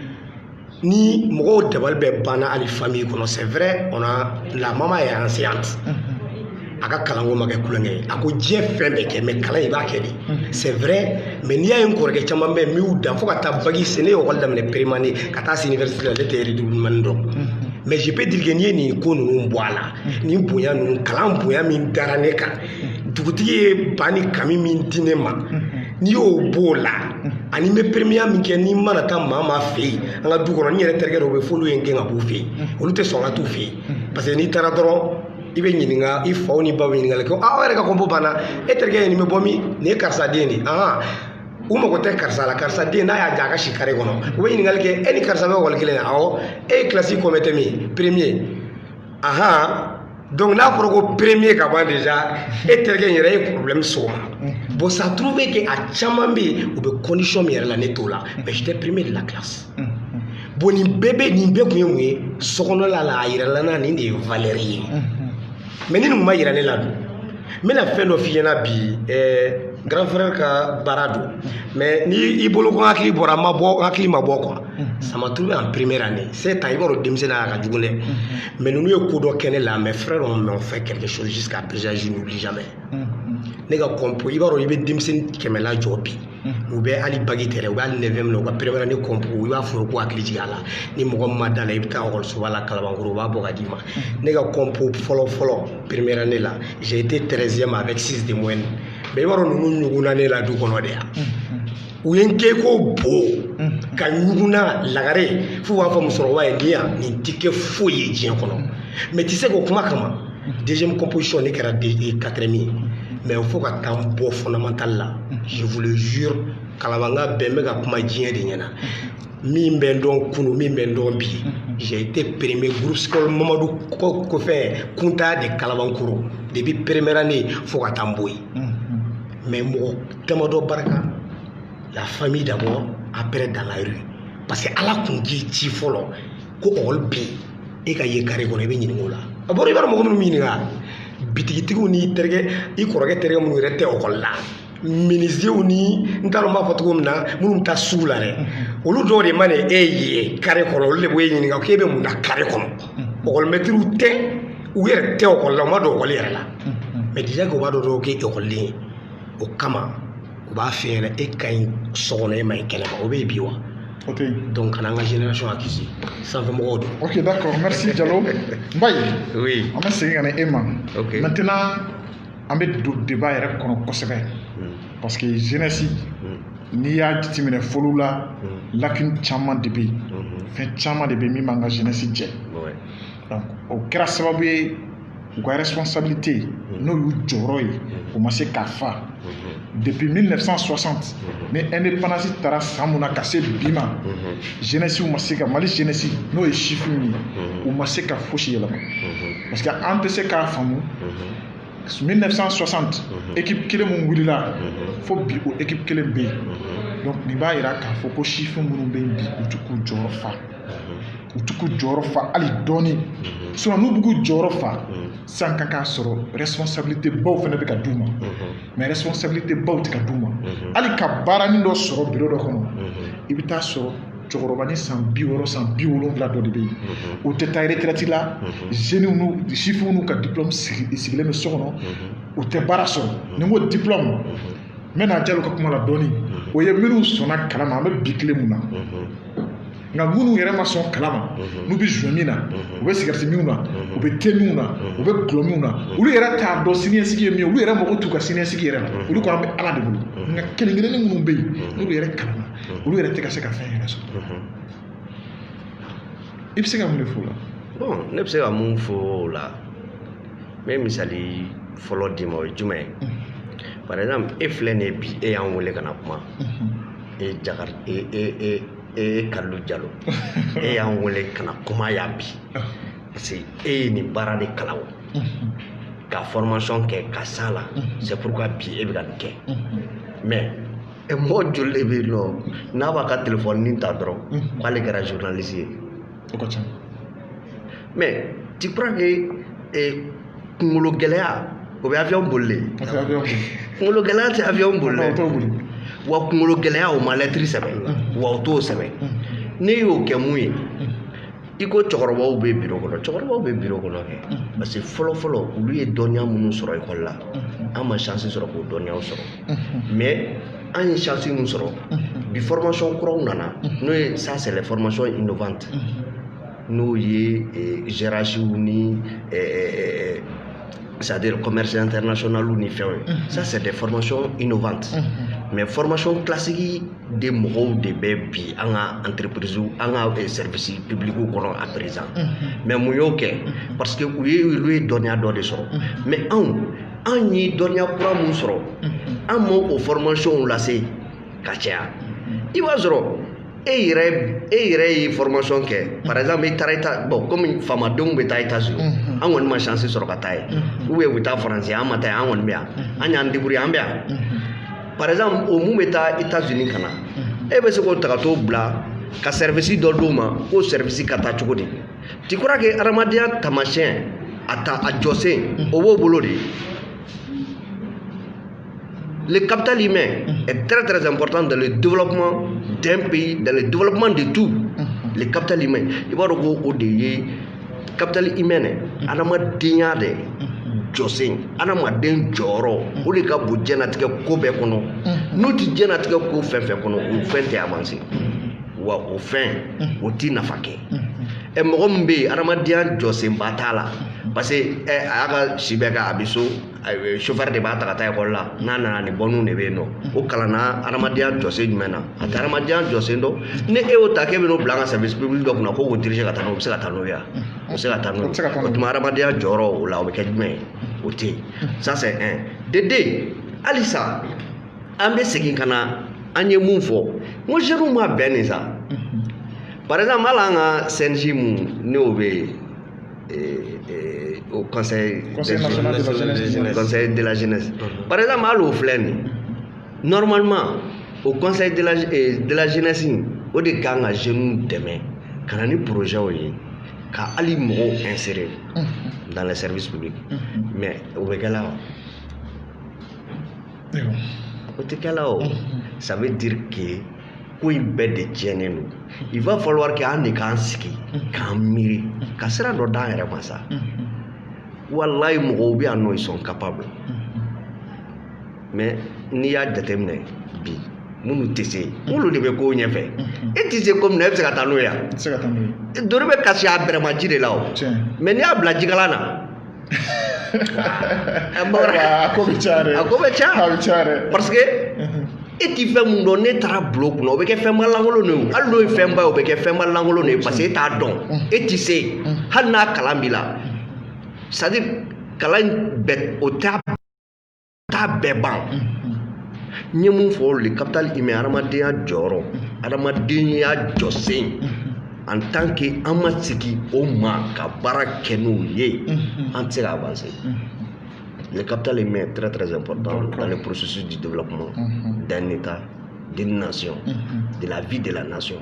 ni mɔgɔw dabali bɛ banna hali famille kɔnɔ c'est vrai on a la maman est enseignante a ka kalanko ma kɛ kulonkɛ ye a ko diɲɛ fɛn bɛɛ kɛ mais kalan i b'a kɛ de c'est vrai mais n'i y'a ye n kɔrɔkɛ caman bɛ yen n y'u dan fo ka taa bac se ne ye école daminɛ primaire ka taa se université la ne tɛ redoublement dɔn mais je peux dire que n'i ye nin ko ninnu bɔ a la nin bonya ninnu kalan bonya min dara ne kan dugutigi ye ba ni kami min di ne ma n'i y'o b'o la ani n bɛ premier min kɛ n'i mana taa maa fɛ yen an ka du kɔnɔ n yɛrɛ terikɛ dɔw bɛ f'olu ye n gɛn ka b'u fɛ yen olu tɛ sɔn ka t'u fɛ yen parce que n'i taara dɔrɔn i bɛ ɲininka i faw ni baw ɲininkali kɛ aw yɛrɛ ka kɔnpo banna e terikɛ ye nin bɛ bɔ min nin ye karisa den de u mago tɛ karisa la karisa den n'a y'a ja a ka si kare kɔnɔ u bɛ ɲininkali kɛ e ni karisa bɛ école kelen na awɔ e ye classe combien tɛ min premier donc n'a fɔra ko premier ka ban déjà e terikɛ in yɛrɛ ye problème sɔrɔ bon ça trouve que a caman bɛ yen u bɛ condition min yɛrɛ la ne t'o la mais j'étais premier de la classe bon nin bɛɛ kun ye mun ye sokɔnɔla la a yirala na nin de ye valeur ye mais ni nin ma yira ne la dun n bɛna fɛn dɔ f'i ɲɛna bi grand frère ka baara don mais ni i bolo ko hakili bɔra hakili ma bɔ quoi ça m'a trouvé en première année c'est temps i b'a dɔn denmisɛnnin a ka jugu dɛ mais ninnu ye ko dɔ kɛ ne la mes frères ont fait quelque chose jusqu'à présent je n'oublie jamais ne ka compo i b'a dɔn i bɛ denmisɛnnin 100 la jɔ bi u bɛ hali bagi tɛrɛ u bɛ hali 9e na u ka première année compo i b'a fɔ ko hakili jigin a la ni mɔgɔ min ma da la i bɛ taa ekɔlisoba la Kalabankɔrɔ u b'a bɔ ka d'i ma ne ka compo fɔlɔ première année la j'ai été 13e avec 6 de moyenne mais i b'a dɔn ninnu ɲugunna ne la du kɔnɔ de yan u ye n kɛ ko bo ka ɲugunna lagare f'u b'a fɔ musokɔrɔba ye nin yan nin tɛ kɛ foyi ye diɲɛ kɔnɔ mais ti se k'o kuma kama deuxième composition ne kɛra 4e ye mais il faut ka taa n bɔ fondamental la je vous le jure Kalabanka bɛɛ n bɛ ka kuma diɲɛ de ɲɛna min bɛ n dɔn kunu min bɛ n dɔn bi j'ai été premier groupe scolaire Mamadou Kofɛ Kunta de Kalabankoro depuis première année fo ka taa n bɔ yen mais mɔgɔ damadɔ barika la famille d'abord après dans la rue parce que ala kun k'i ci fɔlɔ ko ɔkɔli bɛ yen e ka ye carré kɔnɔ i bɛ ɲininka o la a bɔra i b'a dɔn mɔgɔ minnu ɲininka bitigitigiw ni terikɛ i kɔrɔkɛ terikɛ minnu yɛrɛ tɛ ɔkɔli la ministres ni n t'a dɔn n b'a fɔ cogo min na minnu bɛ taa sugu la dɛ olu dɔw de mana e ye kare kɔnɔ olu de b'e ɲininka k'e bɛ mun na kare kɔnɔ ɔkɔlimɛtiriw tɛ u yɛrɛ tɛ ɔkɔli la u ma don ɔkɔli yɛrɛ la mais déjà que u b'a dɔn dɔrɔn k'e ɔkɔliden ye o kama u b'a f'i ɲɛna e ka ɲi so kɔnɔ e ma ɲi kɛnɛ kan o bɛ yen bi wa donc kana an ka génération a kisi sanfɛmɔgɔw don. Ok, d'accord, merci Diallo. Mbaye, oui. An bɛ segin ka na e ma. Ok. Maintenant an bɛ don débat yɛrɛ kɔnɔ kosɛbɛ parce que jeunesse n'i y'a jateminɛ fɔlɔ la lacune caman de bɛ yen fɛn caman de bɛ yen min b'an ka jeunesse jɛ donc o kɛra sababu ye u ka responsabilité n'o y'u jɔyɔrɔ ye o ma se k'a fa depuis 1960 ni indépendance taara san mun na ka se bi ma jeunesse ma se ka Mali jeunesse n'o ye chiffres ye u ma se ka fosi yɛlɛma parce que an tɛ se k'a faamu 1960 équipe kelen mun wulila fo bi o équipe kelen bɛ yen donc nin b'a yira k'a fɔ ko chiffres minnu bɛ yen bi u tɛ k'u jɔyɔrɔ fa u tɛ k'u jɔyɔrɔ fa hali dɔɔni sinon n'u bɛ k'u jɔyɔrɔ fa san kan k'a sɔrɔ responsabilité baw fana bɛ ka d'u ma mais responsabilité baw tɛ ka d'u ma hali ka baaranin dɔ sɔrɔ bureau dɔ kɔnɔ i bɛ taa sɔrɔ cɛkɔrɔba ni san 60 san 70 dɔ de bɛ yen u tɛ taa retraite la jeunes n'u chiffres n'u ka diplôme sigilen bɛ so kɔnɔ u tɛ baara sɔrɔ ni n ko diplôme n bɛ na Diallo ka kuma la dɔɔni o ye minnu sɔnna kalama an bɛ bi tile mun na nka minnu yɛrɛ ma sɔn kalama n'u bɛ jouer min na u bɛ cigarette minw na u bɛ thé minw na u bɛ gulɔ minw na olu yɛrɛ t'a dɔn siniɲɛsigi ye min ye olu yɛrɛ mago t'u ka siniɲɛsigi yɛrɛ la olu ko an bɛ Ala de bolo nka kelen-kelennin minnu bɛ yen n'olu yɛrɛ kalama olu yɛrɛ tɛ ka se ka fɛn yɛrɛ sɔrɔ i bɛ se ka mun de fɔ o la. bon ne bɛ se ka mun fɔ o la n bɛ misali fɔlɔ d'i ma o ye jumɛn ye par exemple e filɛ nin ye bi e y'an wele ka na kuma e Jakari e Kalilu Diallo e y'an wele ka na kuma yan bi parce que e ye nin baara de kalan o ka formation kɛ ka s'a la c'est pourquoi bi e bɛ ka nin kɛ mais mɔgɔ joli de bɛ yen nɔ n'a b'a ka téléphone ta dɔrɔn k'ale kɛra journaliste ye o ka ca mais tu crois que kunkolo gɛlɛya o bɛ avion boli de kunkolo gɛlɛya tɛ avion boli dɛ wa kunkolo gɛlɛya o ma lettre sɛbɛn wa o t'o sɛbɛn ne y'o kɛ mun ye i ko cɛkɔrɔbaw bɛ bureau kɔnɔ cɛkɔrɔbaw bɛ bureau kɔnɔ kɛ parce que fɔlɔ fɔlɔ olu ye dɔnniya minnu sɔrɔ école la an ma chance sɔrɔ k'o dɔnniyaw sɔrɔ mais an ye chance min sɔrɔ bi formation kuraw nana n'o ye ça c'est les formations innovantes n'o ye GRH ni c'est-à-dire commerce international ni fɛnw ye ça c'est des formations innovantes mais formation classique de mɔgɔw de bɛ bi an ka entreprise an ka service public kɔnɔ à présent mais mun y'o kɛ parce que olu ye dɔnniya dɔ de sɔrɔ mais anw ye dɔnniya kura mun sɔrɔ an m'o formation lase ka caya i b'a sɔrɔ e yɛrɛ ye formation kɛ par exemple i taara bon comme faamadenw bɛ taa États-Unis an kɔni ma chance sɔrɔ ka taa yen ou bien u bɛ taa Faransi an ma taa yen an kɔni bɛ yan an y'an débrouiller an bɛ yan par exemple o mun bɛ taa États-Unis ka na e bɛ se k'o ta ka t'o bila ka service dɔ d'u ma k'o service ka taa cogo di tu crois que adamadenya taamasiyɛn a jɔsen o b'o bolo de. Le capital humain est très très important dans le développement d'un pays, dans le développement de tout. Le capital humain, il va y avoir des capital humain, adamadenya de jɔsen adamaden jɔyɔrɔ o de ka bon diɲɛlatigɛ ko bɛɛ kɔnɔ n'o tɛ diɲɛlatigɛ ko fɛn fɛn kɔnɔ o fɛn tɛ avancer wa o fɛn o tɛ nafa kɛ mɔgɔ min bɛ yen adamadenya jɔsenba t'a la parce que a y'a ka si bɛɛ kɛ a bɛ so chauffeur de b'a ta ka taa école la n'a nana ni bɔnniw de bɛ yen nɔ o kalanna adamadenya jɔsen jumɛn na a tɛ adamadenya jɔsen dɔn ni e y'o ta k'e bɛ n'o bila an ka service public dɔ kunna ko k'o dirige ka taa n'o bɛ se ka taa n'o ye o bɛ se ka taa n'o ye o tuma adamadenya jɔyɔrɔ o la o bɛ kɛ jumɛn ye o tɛ yen ça c'est un de deux halisa an bɛ segin ka na an ye mun fɔ n ko jeunes ma bɛn nin sa par exemple hali an ka CNJ mun n'o bɛ au conseil de la jeunesse par exemple hali o filɛ nin normalement au conseil de la jeunesse o de kan ka jeunes dɛmɛ ka na ni projet o ye ka hali mɔgɔw insérer dans les services publics mais o bɛ kɛ la wa o o tɛ kɛla o ça veut dire que ko in bɛɛ de tiɲɛnen don il va falloir que an de k'an sigi k'an miiri ka sira dɔ d'an yɛrɛ ma sa wallahi mɔgɔw bɛ yan nɔ ils sont capables mais n'i y'a jateminɛ bi minnu tɛ se olu de bɛ ko ɲɛfɛ e tɛ se ko min na e bɛ se ka taa n'o ye yan dori bɛ kasi a bɛrɛma ji de la o mais n'i y'a bila jikalan na a ko bɛ caya dɛ parce que e ti fɛn mun dɔn ne taara bulon kunna o bɛ kɛ fɛnba lankolon de ye hali n'o ye fɛnba ye o bɛ kɛ fɛnba lankolon de ye parce que e t'a dɔn e ti se hali n'a kalan b'i la c'est à dire kalan bɛɛ o t'a bɛɛ ban n ye mun fɔ olu de capital humain adamadenya jɔyɔrɔ adamadenya jɔsen en tant que an ma sigi o ma ka baara kɛ n'o ye an tɛ se ka avancer. Le capital humain est très très important dans le processus du développement d'un État, d'une nation, de la vie de la nation.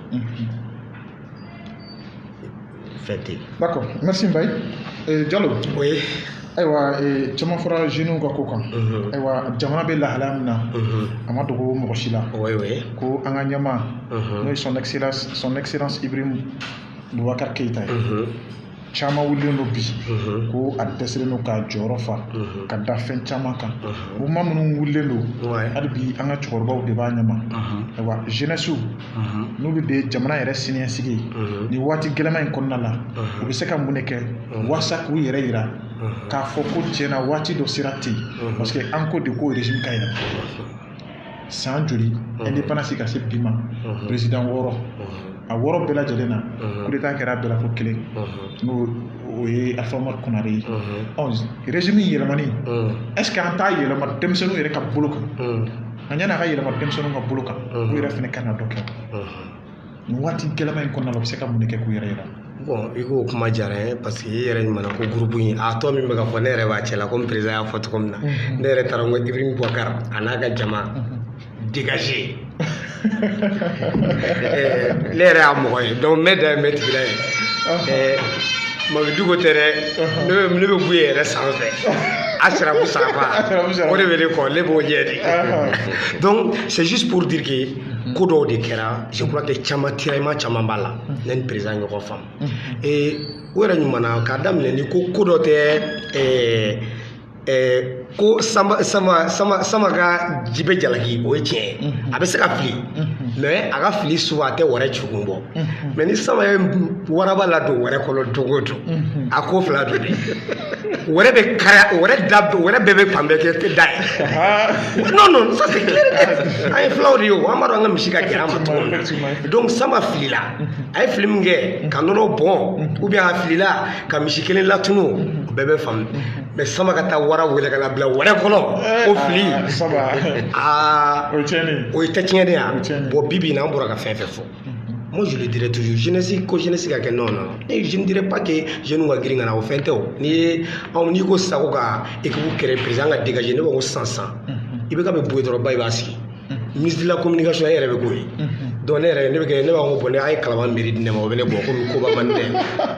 Faites. D'accord, merci Mbaye. Diallo. Oui. Ayiwa caman fɔra jeunes ka ko kan ayiwa jamana bɛ lahalaya min na a ma dogo mɔgɔ si la ko an ka ɲɛmaa n'o ye son excellence Ibrahim Boubacar Keïta ye caman wulilen don bi ko a dɛsɛlen don k'a jɔyɔrɔ fa ka da fɛn caman kan mouvement minnu wulilen don hali bi an ka cɛkɔrɔbaw de b'a ɲɛma ayiwa jeunesse n'olu de ye jamana yɛrɛ siniɲɛsigi ye nin waati gɛlɛma in kɔnɔna la u bɛ se ka mun de kɛ walasa k'u yɛrɛ yira k'a fɔ ko tiɲɛna waati dɔ sera ten parce que an ko de ko régime ka yɛlɛma san joli indépendance ka se bi ma président 6 a 6 bɛɛ lajɛlen na coup d'état kɛra bɛɛ la fo 1 n'o o ye Alpha Umaru Konare ye régime yɛlɛmani est ce que an t'a yɛlɛma denmisɛnninw yɛrɛ ka bolo kan a ɲɛna a ka yɛlɛma denmisɛnninw ka bolo kan u yɛrɛ fɛnɛ kan ka dɔ kɛ nin waati gɛlɛma in kɔnɔna la u bɛ se ka mun de kɛ k'u yɛrɛ yira. Bon, i k'o kuma diyara n ye parce que i yɛrɛ ɲumanna ko groupe in a tɔ min bɛ ka fɔ ne yɛrɛ b'a cɛ la komi président y'a fɔ cogo min na ne yɛrɛ taara n ko Ibrahim Boubacar a n'a ka jama dégagé ne yɛrɛ y'a mɔgɔ ye donc mɛ da ye mɛ tigila ye Mamadu ko tɛ dɛ ne bɛ b'u ye yɛrɛ sanfɛ a sirabu sanfa o de bɛ ne kɔ ne b'o ɲɛ de donc c'est juste pour dire que ko dɔw de kɛra je crois que caman tiraillement caman b'a la ne ni président ɲɔgɔn faamu o yɛrɛ ɲumanna k'a daminɛ ni ko dɔ tɛ ko sama ka jibe jalaki o ye tiɲɛ ye a bɛ se ka fili mais a ka fili souvent a tɛ wɛrɛ jugun bɔ mais ni sama ye waraba ladon wɛrɛ kɔnɔ don o don a ko fila don dɛ wɛrɛ bɛ kari wɛrɛ bɛɛ bɛ fan bɛɛ kɛ da ye non ça c'est clair an ye filaw de ye o an b'a dɔn an ka misi ka gɛrɛ an ma cogo min na donc sama filila a ye fili min kɛ ka nɔnɔ bɔn ou bien a filila ka misi kelen latunu o bɛɛ bɛ faamu mais sama ka taa wara wele ka na bila wɛrɛ kɔnɔ o fili o ye tɛ tiɲɛ de yan bon bibi na an bɔra ka fɛn fɛn fɔ moi je le dirais toujours jeunesse ka kɛ non je ne dirais pas que jeunes ka girin ka na o fɛn tɛ o n'i ko sago ka équipe kɛrɛ président ka dégager ne b'a ko san i bɛ ka bɛ boye dɔrɔn ba i b'a sigi ministre de la communication e yɛrɛ bɛ k'o ye donc ne yɛrɛ ne b'a ko bon ne a ye kalaban miiri di ne ma o bɛ ne bɔ komi koba man tɛ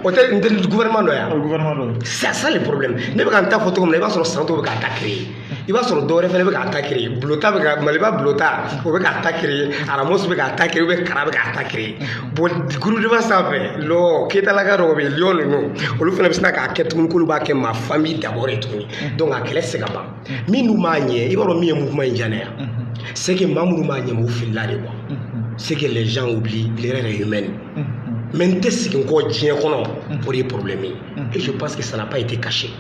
o tɛ n tɛ gouvernement dɔ yan c'est ça le problème ne bɛ ka n ta fɔ cogo min na i b'a sɔrɔ santo bɛ k'a ta créer i b'a sɔrɔ dɔwɛrɛ fɛnɛ bɛ k'a ta créer bulota bɛ ka maliba bulota o bɛ k'a ta créer aramos bɛ k'a ta créer ou bien kara bɛ k'a ta créer bon groupe de base sanfɛ lɔ keyitalaka dɔw bɛ yen lion ninnu olu fɛnɛ bɛ sin k'a kɛ tuguni k'olu b'a kɛ ma famille d'abord ye tuguni donc a kɛlɛ tɛ se ka ban min dun b'a ɲɛ i b'a dɔn min ye mouvement in diya ne yan c'est que maa minnu b'a ɲɛma o filila de quoi c'est que les gens oublient l'erreur est humaine mais n tɛ sigi kɔ diɲɛ kɔnɔ o de ye problème ye et je pense que ça n'a pas été caché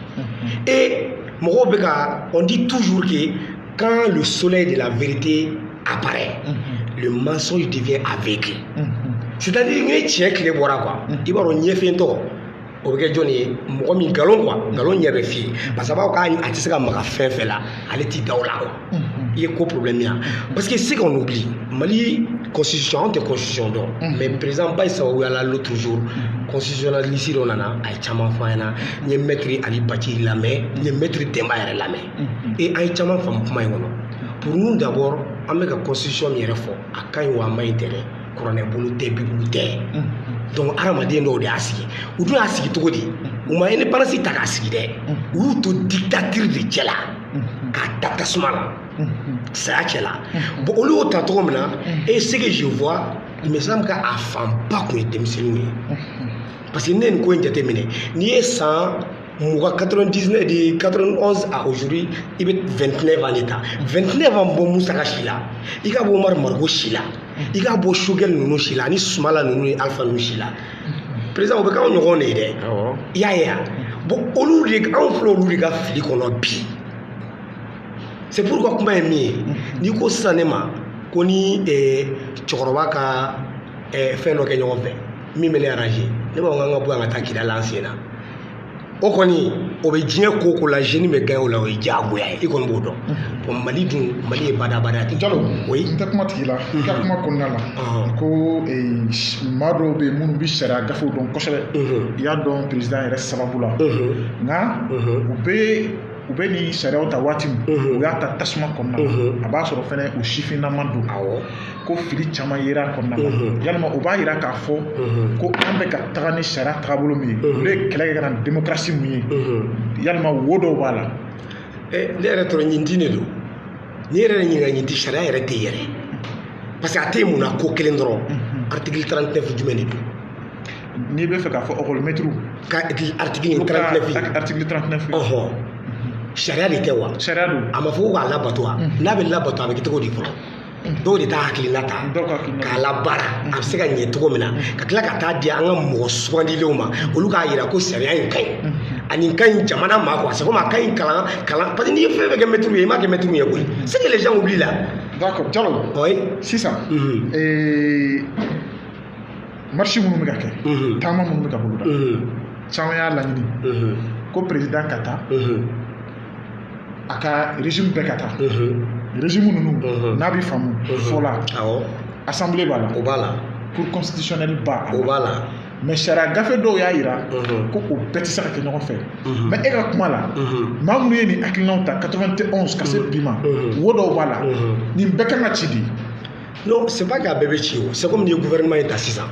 et mɔgɔw bɛ ka on dit toujours que quand le soleil de la vérité apparaît le mensonge devient aveugle c'est-à-dire ni tiɲɛ tile bɔra quoi i b'a dɔn ɲɛfɛn tɔ o bɛ kɛ jɔn ye mɔgɔ min nkalon quoi nkalon ɲɛ bɛ f'i ye parce que a b'a fɔ k'a tɛ se ka maga fɛn fɛn la ale t'i da o la quoi i ye ko problème ye parce que c'est qu'on oublie Mali constitution anw tɛ constitution dɔn mais président Bayi Sababu Yala l'autre jour constitutionnaliste dɔ nana a ye caman fɔ an ɲɛna n ye maître Ali Bathily lamɛn n ye maître Demba yɛrɛ lamɛn et an ye caman faamu kuma in kɔnɔ pour nous d'abord an bɛ ka constitution min yɛrɛ fɔ a ka ɲi wa a ma ɲi tɛ dɛ kuranɛ bolo tɛ bibulu tɛ donc hadamaden dɔw de y'a sigi u dun y'a sigi cogo di u ma indépendance ta k'a sigi dɛ u y'u to dictature de cɛ la k'a da tasuma la saya cɛla bon olu y'o ta cogo min na et ce que je vois il me semble que a fanba kun ye denmisɛnninw ye parce que ne nin ko in jateminɛ n'i ye san 99 de 91 à aujourd'hui i bɛ 29 ans de ta 29 ans bɔ Musaka si la i ka bɔ Umaru Mariko si la i ka bɔ Sogɛl ninnu si la ani Sumala ninnu ni Alpha ninnu si la président o bɛ k'anw ɲɔgɔn de ye dɛ i y'a ye bon olu de anw filɛ olu de ka fili kɔnɔ bi c'est pourquoi kuma ye min ye n'i ko sisan ne ma ko ni cɛkɔrɔba ka fɛn dɔ kɛ ɲɔgɔn fɛ min bɛ ne arranger ne b'a fɔ k'an ka bɔ yan ka taa kidala an sen na o kɔni o bɛ diɲɛ ko ko la jeune bɛ gagner o la o ye diyagoya ye i kɔni b'o dɔn bon Mali dun Mali ye badabada de Jalo oui n tɛ kuma tigi la i ka kuma kɔnɔna la ko maa dɔw bɛ yen minnu bɛ sariya gafew dɔn kosɛbɛ i y'a dɔn président yɛrɛ sababu la nka u bɛ nin sariyaw ta waati min u y'a ta tasuma kɔnɔna la a b'a sɔrɔ fɛnɛ u sifinnama don ko fili caman yera kɔnɔna la yalima o b'a yira k'a fɔ ko an bɛ ka taga ni sariya taabolo min ye olu ye kɛlɛ kɛ ka na démocratie mun ye yalima wo dɔw b'a la ne yɛrɛ tɔrɔ ɲinti de don n'i yɛrɛ ɲininka ɲinti sariya yɛrɛ tɛ yɛrɛ parce que a tɛ mun na ko kelen dɔrɔn article 39 jumɛn de don n'i bɛ fɛ k'a fɔ école maître ka article 39 article 39 sariya de tɛ wa sariya don a ma fɔ ko k'a labato wa n'a bɛ labato a bɛ kɛ cogo di fɔlɔ dɔw de t'a hakilina ta k'a labaara a bɛ se ka ɲɛ cogo min na ka tila ka taa di an ka mɔgɔ sugandilenw ma olu k'a jira ko sariya in ka ɲi ani ka ɲi jamana ma quoi c'est comme a ka ɲi kalan parce que n'i ye fɛn fɛn kɛ maître ye i m'a kɛ maître ye koyi c'est que les gens oublient là d'accord Jalo oui sisan marche minnu bɛ ka kɛ taama minnu bɛ ka boloda caman y'a laɲini ko président ka taa a ka régime bɛɛ ka taa régime ninnu n'a bɛ faamu fɔla assemblée b'a la o b'a la cour constitutionnelle b'a la o b'a la mais sariya gafe dɔw y'a yira ko o bɛɛ tɛ se ka kɛ ɲɔgɔn fɛ mais e ka kuma la maa minnu ye nin hakilinaw ta 91 ka se bi ma wo dɔw b'a la nin bɛɛ kan ka ci di non c'est pas k'a bɛɛ bɛ ci o c'est comme ni ye gouvernement ye ta sisan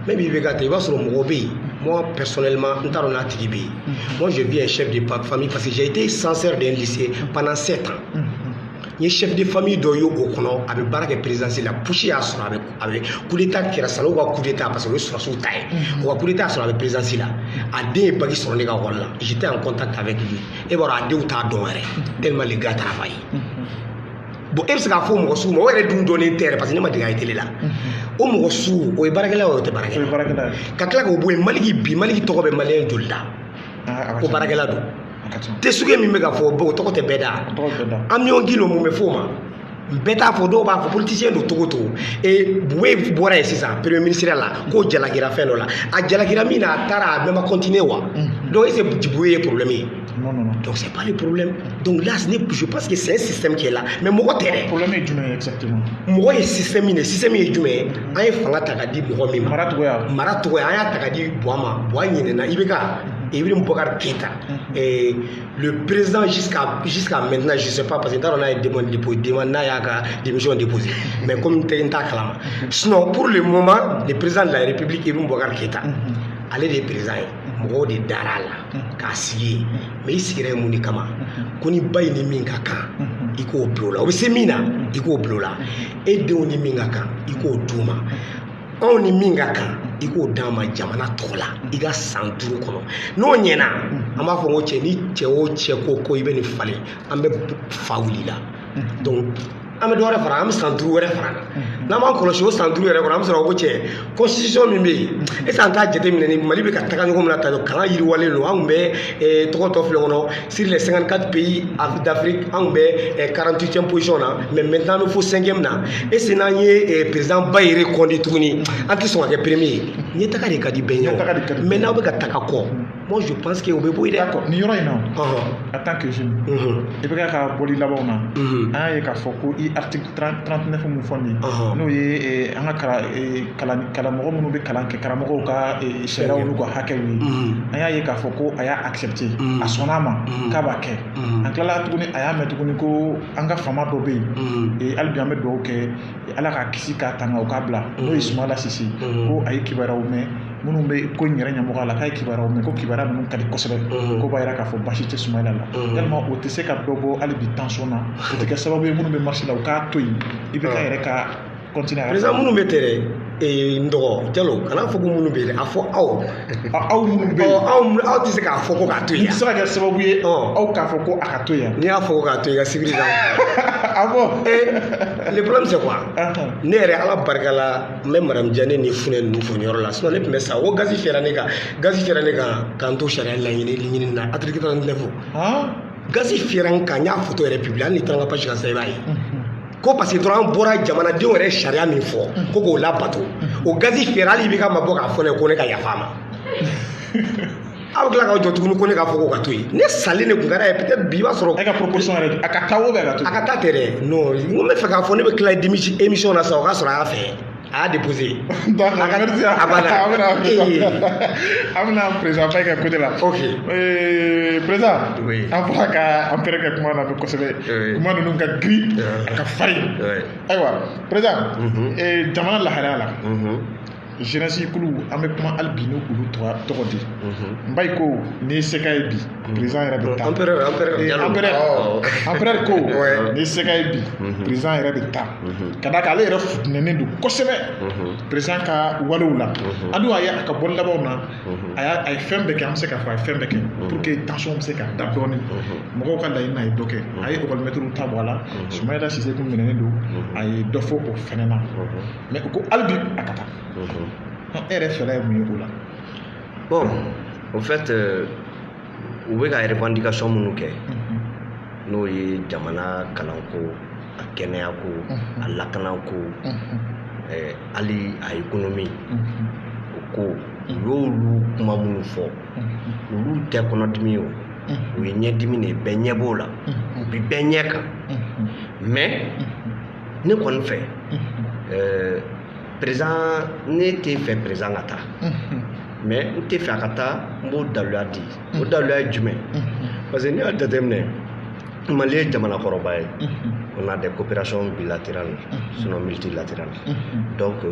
même i bɛ ka ta i b'a sɔrɔ mɔgɔ bɛ yen moi personnellement n t'a dɔn n'a tigi bɛ yen moi je vis un chef de famille parce que j'ai été censeur d'un lycée pendant 7 ans n ye chef de famille dɔ ye o kɔnɔ a bɛ baara kɛ présidence la pushi y'a sɔrɔ a bɛ coup d'état kɛra salo ka coup d'état parce que o ye sɔrɔsiw ta ye o ka coup d'état sɔrɔ a bɛ présidence la a den ye bac sɔrɔ ne ka wari la j'étais en contact avec lui e b'a dɔn a denw t'a dɔn yɛrɛ tellement le gars travaille bon e bɛ se k'a fɔ mɔgɔ sugu ma o yɛrɛ dun dɔnnen tɛ yɛrɛ parce que ne ma dege a ye télé la o mɔgɔ sugu o ye baarakɛla o tɛ baarakɛla ka tila k'o bɔ yen Maliki bi Maliki tɔgɔ bɛ maliyɛn joli la ko baarakɛla don tɛ sugu min bɛ ka fɔ o tɔgɔ tɛ bɛɛ da amion kilo mun bɛ fɔ o ma bɛɛ t'a fɔ dɔw b'a fɔ politicien don togo togo Buwe bɔra yen sisan premier ministre la k'o jalakira fɛn dɔ la a jalakira min na a taara a bɛɛ ma continuer wa donc est-ce que Buwe ye problème ye non donc c'est pas le problème donc là je pense que c'est un système qui est là mais mɔgɔ tɛ dɛ problème ye jumɛn ye exactement mɔgɔ ye système min ye système ye jumɛn ye an ye fanga ta ka di mɔgɔ min ma mara togoya an y'a ta ka di Buwa ma Buwa ɲinɛna i bɛ ka Ibrahim Boubacar Keïta le président jusqu'à maintenant je sais pas parce que n t'a dɔn n'a ye n'a y'a ka démission déposé mais comme n t'a kalama sinon pour le moment le président de la République Ibrahim Boubacar Keïta ale de ye président ye mɔgɔw de dar'a la k'a sigi yen mais i sigira ye mun de kama ko ni ba ye ni min ka kan i k'o bila o la o bɛ se min na i k'o bila o la e denw ni min ka kan i k'o d'u ma anw ni min ka kan i k'o d'an ma jamana tɔgɔ la i ka san 5 kɔnɔ n'o ɲɛna an b'a fɔ ko cɛ ni cɛ o cɛ ko i bɛ nin falen an bɛ fa wuli la donc an bɛ dɔ wɛrɛ fara an bɛ san 5 wɛrɛ fara n'an m'an kɔlɔsi o san 5 yɛrɛ kɔnɔ an bɛ sɔrɔ ko cɛ constitution min bɛ yen est-ce que an t'a jateminɛ ni Mali bɛ ka taga ɲɔgɔn min na tan kalan yiriwalen don an tun bɛ tɔgɔ tɔ filɛ kɔnɔ sur les 54 pays d'Afrique an tun bɛ 48e position na mais maintenant an bɛ fo 5e na est-ce que n'an ye président Bayere kɔndi tuguni an tɛ sɔn ka kɛ premier ye ɲɛtaga de ka di bɛɛ ɲɛ mais n'aw bɛ ka taga kɔ moi je pense que o bɛ bɔ yen dɛ. d'accord nin yɔrɔ in na en tant que jeune i bɛ ka bɔli labanw na an y'a ye k'a fɔ ko i article 39 mun fɔ nin n'o ye an ka kalamɔgɔ minnu bɛ kalan kɛ karamɔgɔw ka sariyaw n'u ka hakɛw ye an y'a ye k'a fɔ ko a y'a accepté a sɔnna a ma k'a b'a kɛ an tilala tuguni a y'a mɛn tuguni ko an ka fama dɔ bɛ yen hali bi an bɛ dugawu kɛ ala k'a kisi k'a tanga o k'a bila n'o ye Sumala Sise ko a ye kibaruyaw mɛn minnu bɛ ko in yɛrɛ ɲɛmɔgɔ la k'a ye kibaruyaw mɛn ko kibaruya ninnu ka di kosɛbɛ ko b'a yira k'a fɔ basi tɛ Sumayila la yalima o tɛ se ka dɔ bɔ hali bi tension na o tɛ kɛ sababu ye minnu bɛ marché la u k'a to yen IBK yɛrɛ ka continuer président minnu bɛ tɛ dɛ n dɔgɔ Jalo kana fɔ ko minnu bɛ yen a fɔ aw minnu bɛ yen aw tɛ se k'a fɔ ko k'a to yen i tɛ se ka kɛ sababu ye aw k'a fɔ ko a ka to yen n'i y'a fɔ ko k'a to yen ka sibiri da ah bon le problème c'est quoi ne yɛrɛ ala barika la n bɛ madame Diané ni Funɛ ninnu fɔ yɔrɔ la sinon ne tun bɛ sa o gazi fiyɛra ne kan k'an to sariya laɲini na article 39 gazi fiyɛra n kan n y'a photo yɛrɛ publié hali ni taara n ka page kan sisan i b'a ye ko parce que dɔrɔn an bɔra jamanadenw yɛrɛ sariya min fɔ ko k'o labato o gazi fiyɛra hali IBK ma bɔ k'a fɔ ne ko ne ka yafa a ma aw tila k'aw jɔ tuguni ko ne k'a fɔ ko ka to yen ne salen de tun ka d'a ye peut-être bi i b'a sɔrɔ e ka proposition yɛrɛ a ka taa o bɛ a ka to a ka taa tɛ dɛ non n ko n bɛ fɛ k'a fɔ ne bɛ tila émission na sisan o k'a sɔrɔ a y'a fɛ a y'a déposé d'accord merci an bɛna président Faye ka côté la ok président an fɔra ka an pɛrɛ kɛ kuma na kosɛbɛ kuma ninnu ka girin a ka farin ayiwa président jamana lahalaya la jeunesse kulu an bɛ kuma hali bi n'olu tɔgɔ di Mbaye ko ni ye seka ye bi président yɛrɛ bɛ taa empereur ko ni ye seka ye bi président yɛrɛ bɛ taa ka d'a kan ale yɛrɛ futinɛnen don kosɛbɛ président ka walew la an dun a ye a ka bɔli labanw na a ye fɛn bɛɛ kɛ an bɛ se k'a fɔ a ye fɛn bɛɛ kɛ pour que tension bɛ se ka da dɔɔnin mɔgɔw ka laɲini a ye dɔ kɛ a ye école ta bɔ a la Soumaïla Cissé kun minɛnen don a ye dɔ fɔ o fɛnɛ na mais ko hali bi a ka taa e yɛrɛ fɛla ye mun ye o la bon au fait u bɛ ka revendication minnu kɛ n'o ye jamana kalanko a kɛnɛyako a lakanako hali a économie o ko u y'olu kuma minnu fɔ olu tɛ kɔnɔdimi ye o u ye ɲɛdimi de bɛɛ ɲɛ b'o la u bɛ bɛɛ ɲɛ kan mais ne kɔni fɛ président ne tɛ fɛ président ka taa mais n tɛ fɛ a ka taa n b'o daluya di o daluya ye jumɛn parce que n'i y'a jateminɛ Mali ye jamana kɔrɔba ye on a des coopérations bilatérales sinon multilatérales donc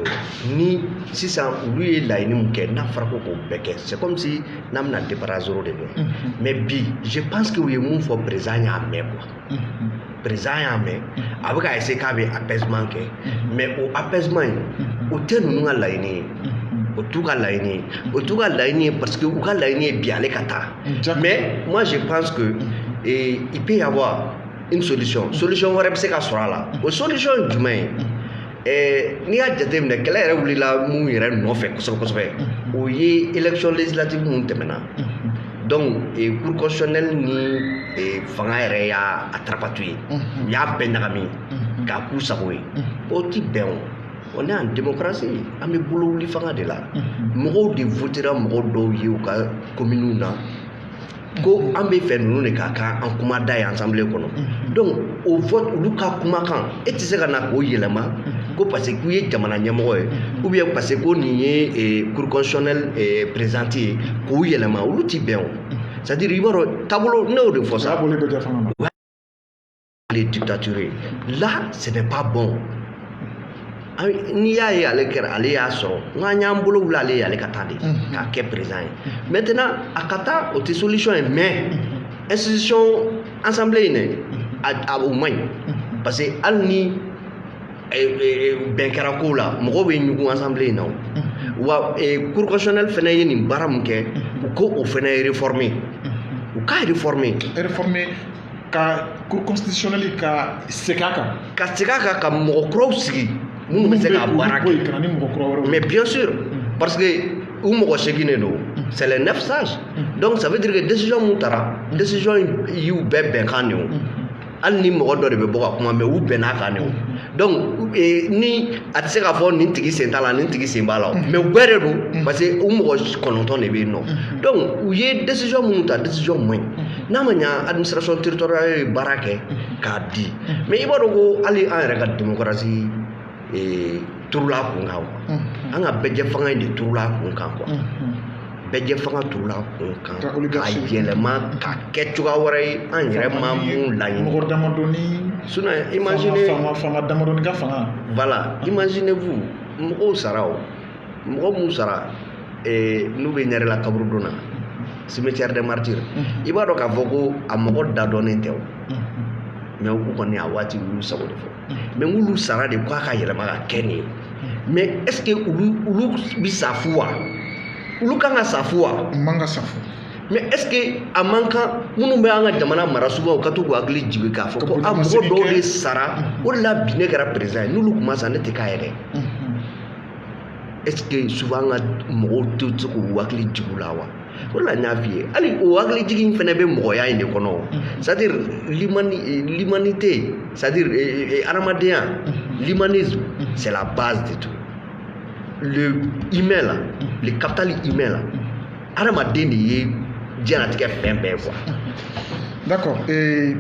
ni sisan olu ye laɲini min kɛ n'a fɔra ko k'o bɛɛ kɛ c'est comme si n'an bɛna départ zéro de kɛ mais bi je pense que u ye mun fɔ président y'a mɛn quoi président y'a mɛn a bɛ ka essayer k'a bɛ apaisement kɛ mais o apaisement in o tɛ ninnu ka laɲini ye o t'u ka laɲini ye o t'u ka laɲini ye parce que u ka laɲini ye bi ale ka taa mais moi je pense que il peut y avoir une solution wɛrɛ bɛ se ka sɔrɔ a la o solution ye jumɛn ye n'i y'a jateminɛ kɛlɛ yɛrɛ wulila mun yɛrɛ nɔfɛ kosɛbɛ kosɛbɛ o ye élection législative mun tɛmɛna donc cour constitutionnelle ni fanga yɛrɛ y'a atrapatu ye u y'a bɛɛ ɲagami k'a k'u sago ye o ti bɛn o on est en démocratie an bɛ bolo wuli fanga de la mɔgɔw de votera mɔgɔ dɔw ye u ka communes na ko an bɛ fɛ ninnu de ka kan an kuma da ye assemblée kɔnɔ donc o vote olu ka kumakan e tɛ se ka na k'o yɛlɛma ko parce que k'u ye jamana ɲɛmɔgɔ ye ou bien parce que ko nin ye cour constitutionnelle présidente ye k'o yɛlɛma olu ti bɛn o c'est à dire i b'a dɔn taabolo ne y'o de fɔ sa les dictatures là ce n'est pas bon n'i y'a ye ale kɛra ale y'a sɔrɔ n y'an bolo wuli ale ye ale ka taa de k'a kɛ président ye maintenant a ka taa o tɛ solution ye mais institution assemblée in dɛ o man ɲi parce que hali ni bɛn kɛra kow la mɔgɔw bɛ ɲugun assemblée in na wa cour constitutionnelle fana ye nin baara min kɛ u ko o fana ye réformer u k'a réformer ka cour constitutionnelle ka segin a kan ka mɔgɔ kuraw sigi minnu bɛ se ka baara kɛ mais bien sûr parce que u mɔgɔ seginen don c'est les 9 sages donc ça veut dire que décision mun taara décision y'u bɛɛ bɛnkan de o hali ni mɔgɔ dɔ de bɛ bɔ ka kuma mais u bɛnn'a kan de o donc ni a tɛ se k'a fɔ nin tigi sen t'a la nin tigi sen b'a la mais u bɛɛ de don parce que u mɔgɔ 9 de bɛ yen nɔ donc u ye décision minnu ta décision man ɲi n'a ma ɲa administration territoriale ye baara kɛ k'a di mais i b'a dɔn ko hali an yɛrɛ ka démocratie turula kun kan quoi an ka bɛɛ jɛ fanga in de turula kun kan quoi bɛɛ jɛ fanga turula kun kan ka yɛlɛma ka kɛ cogoya wɛrɛ ye an yɛrɛ ma mun laɲini mɔgɔ damadɔni sinon imaginez fanga damadɔni ka fanga voilà imaginez vous mɔgɔw sara o mɔgɔ mun sara n'u bɛ ɲɛrɛ la kaburu donna cimetière des martyrs i b'a dɔn k'a fɔ ko a mɔgɔ da dɔnnen tɛ o mais u kɔni a waati u y'u sago de fɔ mais n'olu sara de k'a ka yɛlɛma ka kɛ nin ye mais est ce que olu bi sa fu wa olu kan ka sa fu wa man ka sa fu mais est ce que a man kan minnu bɛ an ka jamana mara sugubaw ka to k'u hakili jigin k'a fɔ ko a mɔgɔ dɔw de sara o de la bi ne kɛra président ye n'olu kuma sa ne tɛ k'a yɛrɛ est ce que souvent an ka mɔgɔw tɛ se k'u hakili jigin u la wa o de la n y'a f'i ye hali o hakili jigin fana bɛ mɔgɔya in de kɔnɔ c'est à dire l'humanité c'est à dire adamadenya l'humanisme c'est la base de tout le humain là le capital humain là adamaden de ye diɲɛlatigɛ fɛn bɛɛ quoi. D'accord.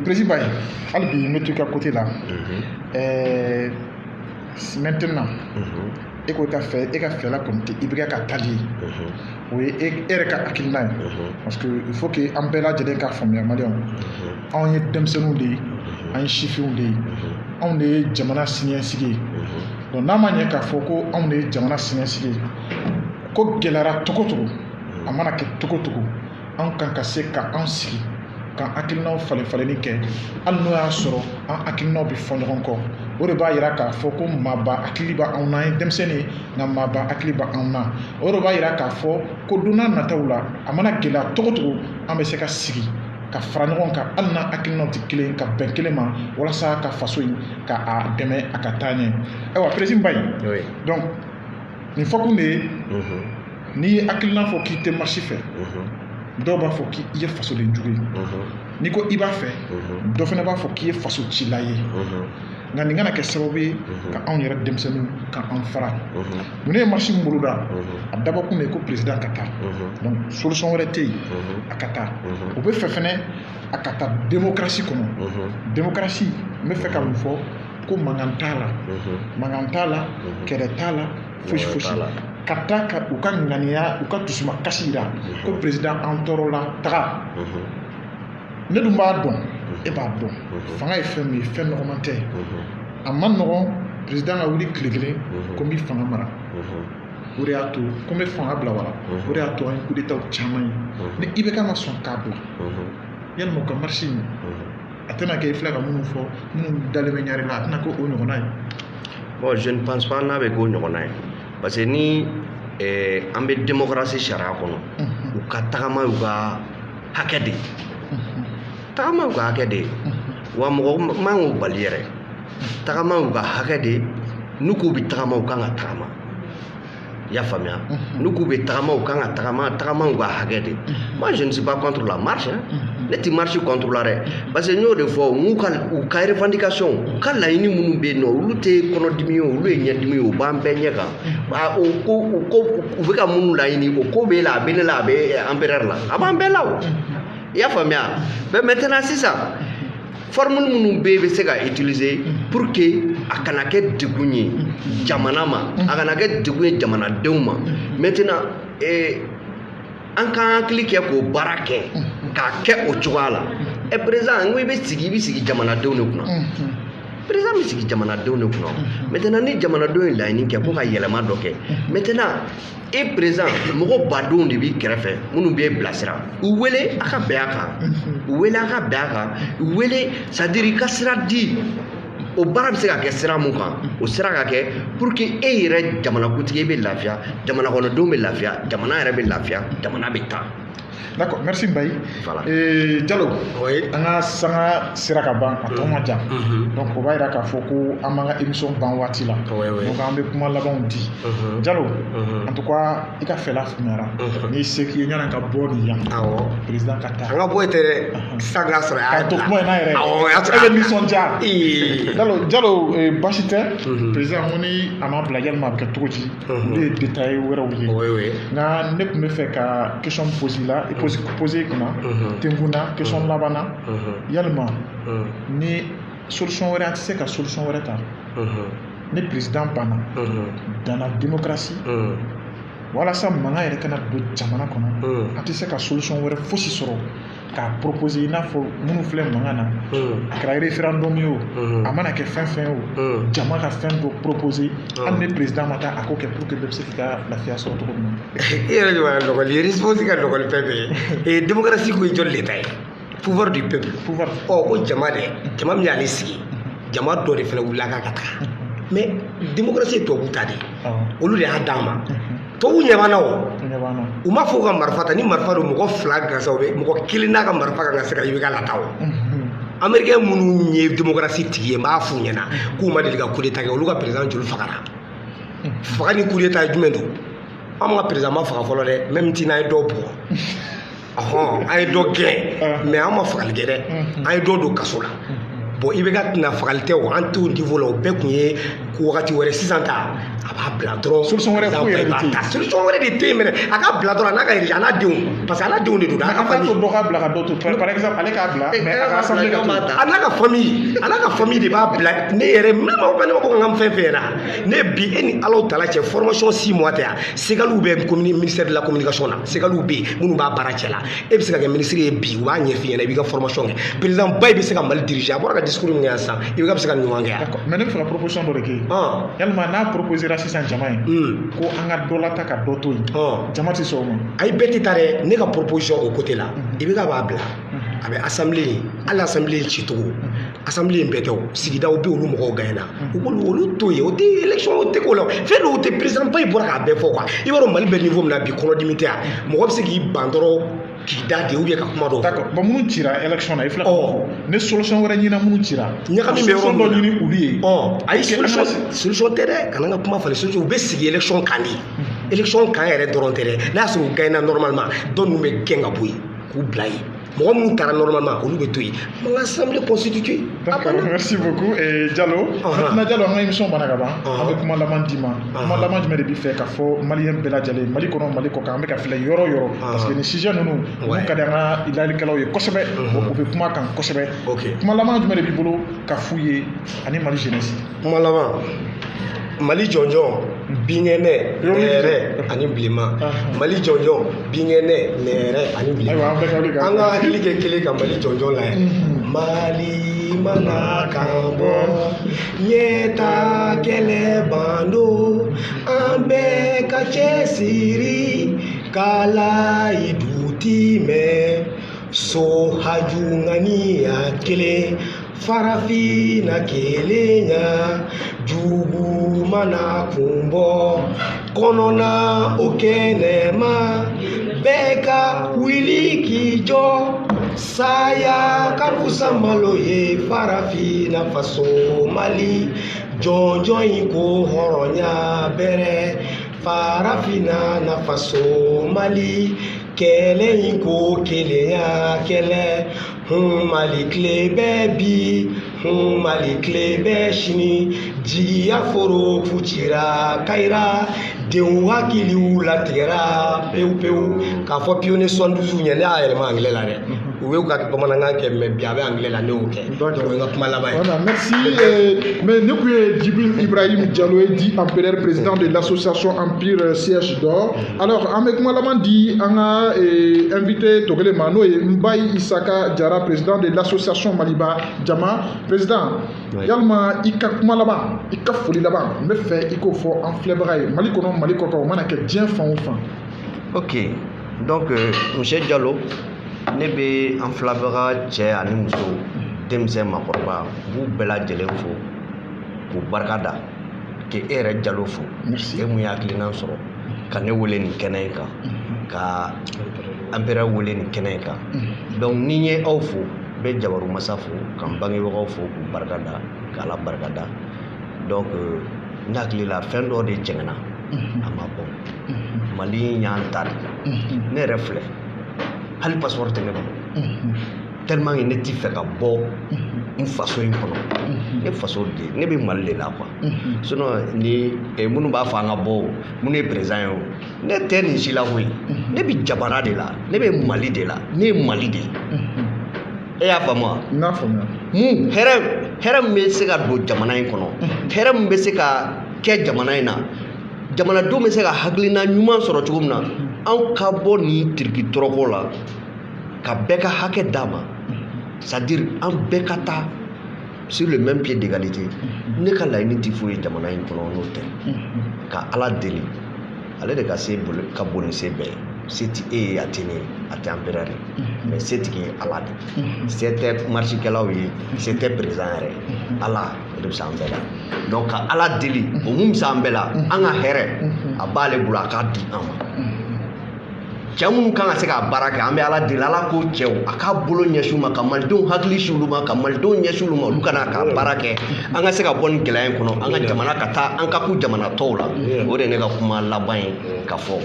Président Baye, hali bi n bɛ to i ka côté la maintenant e ko e ka fɛla kɔni tɛ i bɛ kɛ ka taali ye o ye e yɛrɛ ka hakilina ye parce que il faut que an bɛɛ lajɛlen k'a faamuya maliyɛnw anw ye denmisɛnninw de ye an ye sifinw de ye anw de ye jamana siniɲɛsigi ye donc n'a ma ɲɛ k'a fɔ ko anw de ye jamana siniɲɛsigi ye ko gɛlɛyara cogo o cogo a mana kɛ cogo o cogo anw kan ka se ka an sigi ka hakilinaw falen-falenni kɛ hali n'o y'a sɔrɔ an hakilinaw bɛ fɔ ɲɔgɔn kɔ o de b'a jira k'a fɔ ko maaba hakili bɛ anw na an ye denmisɛnnin nka maaba hakili bɛ anw na o de b'a jira k'a fɔ ko don n'a nataw la a mana gɛlɛya cogo o cogo an bɛ se ka sigi ka fara ɲɔgɔn kan hali n'a hakilinaw tɛ kelen ka bɛn kelen ma walasa ka faso in ka a dɛmɛ a ka taa ɲɛ ayiwa président Baye donc nin fɔkun de ye n'i ye hakilina fɔ k'i tɛ marche fɛ dɔw b'a fɔ k'i ye fasoden jugu ye n'i ko i b'a fɛ dɔ fana b'a fɔ k'i ye faso cila ye nka nin kana kɛ sababu ye ka anw yɛrɛ denmisɛnninw ka an fara mun ne ye marche min boloda a dabɔkun de ye ko président ka taa donc solution wɛrɛ tɛ yen a ka taa o bɛ fɛ fɛnɛ a ka taa démocratie kɔnɔ démocratie n bɛ fɛ ka mun fɔ ko mankan t'a la kɛlɛ t'a la fosi ka taa ka u ka ŋaniya u ka dusuma kasi jira ko président an tɔɔrɔ la taga ne dun b'a dɔn e b'a dɔn fanga ye fɛn min ye fɛn nɔgɔman tɛ a ma nɔgɔn président ka wuli tile kelen ko n bɛ fanga mara o de y'a to ko n bɛ fanga bila wala o de y'a to an ye coup d'état caman ye ni IBK ma sɔn k'a bila yalima u ka marche in a tɛna kɛ i filɛ ka minnu fɔ minnu dalen bɛ ɲari la a tɛna kɛ o ɲɔgɔnna ye. Bon, je ne pense pas n'a bɛ k'o ɲɔgɔnna ye parce que ni an bɛ démocratie sariya kɔnɔ u ka tagama u ka hakɛ de tagama u ka hakɛ de wa mɔgɔ man k'o bali yɛrɛ tagama u ka hakɛ de n'u k'u bɛ tagama u kan ka tagama i y'a faamuya n'u k'u bɛ tagama u kan ka tagama u ka hakɛ de moi je ne suis pas contre la marche ne tɛ marche contre la dɛ parce que n y'o de fɔ u ka revendication u ka laɲini minnu bɛ yen nɔ olu tɛ kɔnɔdimi ye olu ye ɲɛdimi ye u b'an bɛɛ ɲɛ kan u bɛ ka minnu laɲini o ko b'e la a bɛ ne la a bɛ empereur la a b'an bɛɛ la o i y'a faamuya mais maintenant sisan formule minnu bɛ se ka utiliser pour que a kana kɛ degun ye jamana ma a kana kɛ degun ye jamanadenw ma maintenant an ka hakili kɛ k'o baara kɛ k'a kɛ o cogoya la président n ko i bɛ sigi jamanadenw de kunna président bɛ sigi jamanadenw de kunna maintenant ni jamanadenw ye laɲini kɛ ko ka yɛlɛma dɔ kɛ maintenant e président mɔgɔ badenw de b'i kɛrɛfɛ minnu b'e bilasira u wele a ka bɛn a kan u wele c'est à dire i ka sira di o baara bɛ se ka kɛ sira mun kan o sira ka kɛ pour que e yɛrɛ jamanakuntigi bɛ lafiya jamana kɔnɔdenw bɛ lafiya jamana yɛrɛ bɛ lafiya jamana bɛ taa. D'accord, merci Baye. Voilà. Diallo, an ka sanga sira ka ban a tɔ ma jan donc o b'a jira k'a fɔ ko an b'an ka émission ban waati la donc an bɛ kuma labanw di Diallo en tout cas i ka fɛla faamuyara n'i se k'i ye ɲana ka bɔ nin yan président ka taa an ka bɔ yen tɛ dɛ sisan k'a sɔrɔ a to kuma in na yɛrɛ e bɛ nisɔndiya Diallo basi tɛ président ko ni a ma bila yalima a bɛ kɛ cogo di olu ye détail wɛrɛw ye nka ne tun bɛ fɛ ka question poser la poser kunna tenguna question labanna yalima ni solution wɛrɛ an tɛ se ka solution wɛrɛ ta ni président banna dans la démocratie walasa mankan yɛrɛ kana don jamana kɔnɔ an tɛ se ka solution wɛrɛ fosi sɔrɔ k'a proposer i n'a fɔ minnu filɛ mankan na a kɛra référendum ye o a mana kɛ fɛn fɛn o jama ka fɛn dɔ proposer hali ni président ma taa a k'o kɛ pour que bɛɛ bɛ se k'i ka lafiya sɔrɔ cogo min na. I yɛrɛ de b'a nɔgɔli ye responsable ka nɔgɔli fɛn bɛɛ ye démocratie ko ye jɔn de ta ye pouvoir du peuple pouvoir ko jama dɛ jama min y'ale sigi jama dɔ de fana wulila k'a ka taga mais démocratie ye tubabu ta de ye olu de y'a d'an ma tubabu ɲɛ b'an na o u m'a fɔ ka marifa ta ni marifa don mɔgɔ 2 gansan o bɛ mɔgɔ 1 n'a ka marifa kan ka se ka i bɛ ka lata o américain minnu ye démocratie tigi ye n b'a f'u ɲɛna k'u ma deli ka coup d'état kɛ olu ka président joli fagara faga ni coup d'état ye jumɛn don an ka président ma faga fɔlɔ dɛ même si n'an ye dɔ bugɔ an ye dɔ gɛn mais an ma fagali kɛ dɛ an ye dɔ don kaso la bon i bɛ ka tɛna fagali tɛ o an t'o niveau la o bɛɛ tun ye wagati wɛrɛ sisan ta a b'a bila dɔrɔn solution wɛrɛ foyi yɛrɛ de tɛ yen solution wɛrɛ de tɛ yen mɛnɛ a k'a bila dɔrɔn a n'a ka a n'a denw parce que a n'a denw de don a ka famille dɔ k'a bila ka dɔ to par exemple ale k'a bila mais a ka assemblée ka to a n'a ka famille de b'a bila ne yɛrɛ ne ma ko n ka fɛn fɛn na ne bi e ni Alahu Taala cɛ formation 6 mois tɛ yan Segaliw bɛ ministère de la communication na Segaliw bɛ yen minnu b'a baara cɛ la e bɛ se ka kɛ ministre ye bi u b'a ɲɛf'i ɲɛna i b'i ka formation kɛ président ba bɛ se ka Mali diriger a bɔra ka discours min kɛ yan sisan i bɛ se ka ɲuman kɛ yan. d'accord mais ne bɛ fɛ ka proposition dɔ de kɛ yalima n'a proposera sisan jama ye ko an ka dɔ lata ka dɔ to yen jama tɛ sɔn o ma. ayi bɛɛ tɛ taa dɛ ne ka proposition o côté la i bɛ ka b'a bila a bɛ assemblée hali assemblée ci cogo assemblée in bɛɛ tɛ o sigidaw bɛ olu mɔgɔw gagné u k'olu olu to yen o tɛ élection o tɛ k'o la fɛn dɔw tɛ président ba in bɔra k'a bɛɛ fɔ quoi i b'a dɔn Mali bɛ niveau min na bi kɔnɔdimi tɛ yan mɔgɔ bɛ se k'i ban dɔrɔn k'i da de ou bien ka kuma dɔw fɔ. d'accord bon minnu cira élection na i filɛ ne solution wɛrɛ ɲini minnu cira ɲagami bɛ yɔrɔ dɔ ɲini olu ye ayi solution tɛ dɛ kana n ka kuma falen solution u bɛ sigi élection kan de élection kan yɛrɛ dɔrɔn tɛ dɛ n'a sɔrɔ u gagné normalement dɔ ninnu bɛ gɛn ka bɔ yen k'u bila yen mɔgɔ minnu taara normalement olu bɛ to yen an ka assemblée constituée. d'accord merci beaucoup Diallo maintenant Diallo an ka émission banna ka ban an bɛ kuma laban d'i ma kuma laban jumɛn de b'i fɛ k'a fɔ maliyɛn bɛɛ lajɛlen Mali kɔnɔ Mali kɔ kan an bɛ ka filɛ yɔrɔ o yɔrɔ parce que nin sujet ninnu olu ka di an ka layilikɛlaw ye kosɛbɛ u bɛ kuma kan kosɛbɛ kuma laban jumɛn de b'i bolo ka f'u ye ani Mali jeunesse. kuma laban Mali jɔnjɔn binkɛnɛ nɛrɛ ani bilenman Mali jɔnjɔn binkɛnɛ nɛrɛ ani bilenman an ka hakili kɛ kelen ka Mali jɔnjɔn la ye Mali mana kan bɔ ɲɛta kɛlɛ bando an bɛɛ ka cɛsiri k'Ala yi duti mɛn so haju ŋaniya kelen farafina kelenya jugu mana kunbɔ kɔnɔna o kɛnɛma bɛɛ ka wuli k'i jɔ saya ka fusa malo ye farafina faso Mali jɔnjɔn in ko hɔrɔnya bɛrɛ farafina na faso Mali kɛlɛ in ko kelenya kɛlɛ Mali tile bɛ bi Mali tile bɛ sini jigiya foro fucira Kayira denw hakiliw latigɛra pewu pewu k'a fɔ pionnier 72 ɲɛ ne y'a yɛlɛma anglais la dɛ u y'u ka bamanankan kɛ mais bi a bɛ anglais la ne y'o kɛ donc o ye n ka kuma laban ye. Voilà, merci mais ne kun ye Djibril Ibrahim Diallo ye dit empereur président de l'association Empire Siège d'Or alors an bɛ kuma laban di an ka invité tɔ kelen ma n'o ye Mbaye Isaka Jara président de l'association Maliba Jama président yalima i ka kuma laban i ka foli laban n bɛ fɛ i k'o fɔ an filɛbaga ye Mali kɔnɔ Mali kɔ kan o mana kɛ diɲɛ fan o fan. ok donc monsieur Diallo ne bɛ an filɛbaga cɛ ani muso denmisɛn maakɔrɔba b'u bɛɛ lajɛlen fo k'u barika da k'e yɛrɛ Diallo fo e mun ye hakilina sɔrɔ ka ne wele nin kɛnɛ in kan ka Empire wele nin kɛnɛ in kan donc ni n ye aw fo n bɛ Jabaru masa fo ka n bangebagaw fo k'u barika da k'Ala barika da donc n hakili la fɛn dɔ de jɛngɛna a ma bɔ Mali y'an ta de ne yɛrɛ filɛ hali passeport tɛ ne bolo tellement que ne t'i fɛ ka bɔ n faso in kɔnɔ ne faso de ne bɛ Mali de la quoi sinon ni minnu b'a fɔ an ka bɔ minnu ye président ye o ne tɛ nin si la koyi ne bɛ Jabara de la ne bɛ Mali de la ne ye Mali de ye e y'a faamu wa. n y'a faamuya. mun hɛrɛ min bɛ se ka don jamana in kɔnɔ hɛrɛ min bɛ se ka kɛ jamana in na jamanadenw bɛ se ka hakilina ɲuman sɔrɔ cogo min na anw ka bɔ nin tiriki tɔrɔkɔ la ka bɛɛ ka hakɛ d'a ma c'est-à-dire an bɛɛ ka taa sur le même pied d'égalité ne ka laɲini tɛ foyi ye jamana in kɔnɔ n'o tɛ ka ala deli ale de ka se ka bon ni se bɛɛ ye se tɛ e ye a tɛ ne ye a tɛ empereur ye mais se tigi ye ala de se tɛ marchikɛlaw ye se tɛ président yɛrɛ ala o de bɛ se an bɛɛ la donc ka ala deli o mun bɛ se an bɛɛ la an ka hɛrɛ a b'ale bolo a k'a di an ma cɛ minnu kan ka se k'a baara kɛ an bɛ ala deli ala k'o cɛw a k'a bolo ɲɛsin u ma ka malidenw hakili si olu ma ka malidenw ɲɛsin olu ma olu kana k'a baara kɛ an ka se ka bɔ nin gɛlɛya in kɔnɔ an ka jamana ka taa an ka ku jamana tɔw la o de ye ne ka kuma laban ye ka fɔ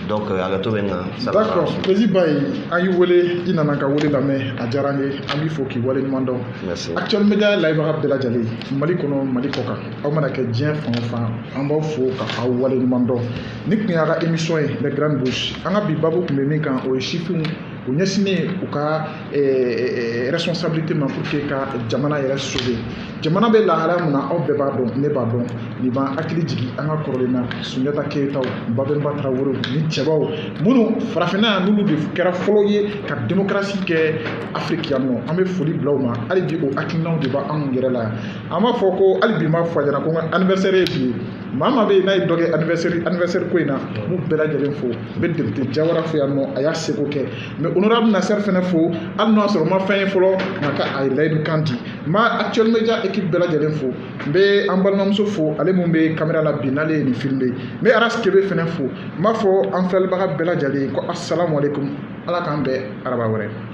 donc hakɛto bɛ n kan. d'accord président Bayi an y'i wele i nana ka wele lamɛn a diyara an ye an b'i fo k'i wale ɲuman dɔn. merci. actuel media laybaga bɛɛ lajɛlen mali kɔnɔ mali kɔ kan aw mana kɛ diɲɛ fan o fan an b'aw fo ka aw wale ɲuman dɔn ni tun y'a ka émission ye les grandes bouches an ka bi babu tun bɛ min kan o ye sifinw u ɲɛsinnen u ka responsabilité ma pour que ka jamana yɛrɛ sauver jamana bɛ lahalaya min na aw bɛɛ b'a dɔn ne b'a dɔn nin b'an hakili jigin an ka kɔrɔlen na Sunjata Keyitaw Babemba Traoré ni cɛbaw minnu farafinna yan n'olu de kɛra fɔlɔ ye ka démocratie kɛ Afrique yan nɔ an bɛ foli bila u ma hali bi o hakilinaw de b'anw yɛrɛ la yan an b'a fɔ ko hali bi m'a fɔ a ɲɛna ko n ka anniversaire ye bi ye maa maa bɛ yen n'a ye dɔ kɛ anniversaire ko in na n b'u bɛɛ lajɛlen fo n bɛ député Jawara fo yan nɔ a y'a seko kɛ mais honorable Nasser fɛnɛ fo hali n'o y'a sɔrɔ n ma fɛn ye fɔlɔ nka ka a layidu kan di n ma actuel media équipe bɛɛ lajɛlen fo n bɛ an balimamuso fo ale mun bɛ caméra la bi n'ale ye nin filmé n bɛ Aras Kebe fɛnɛ fo n b'a fɔ an filɛlibaga bɛɛ lajɛlen ko assalamu alaikum ala k'an bɛn araba wɛrɛ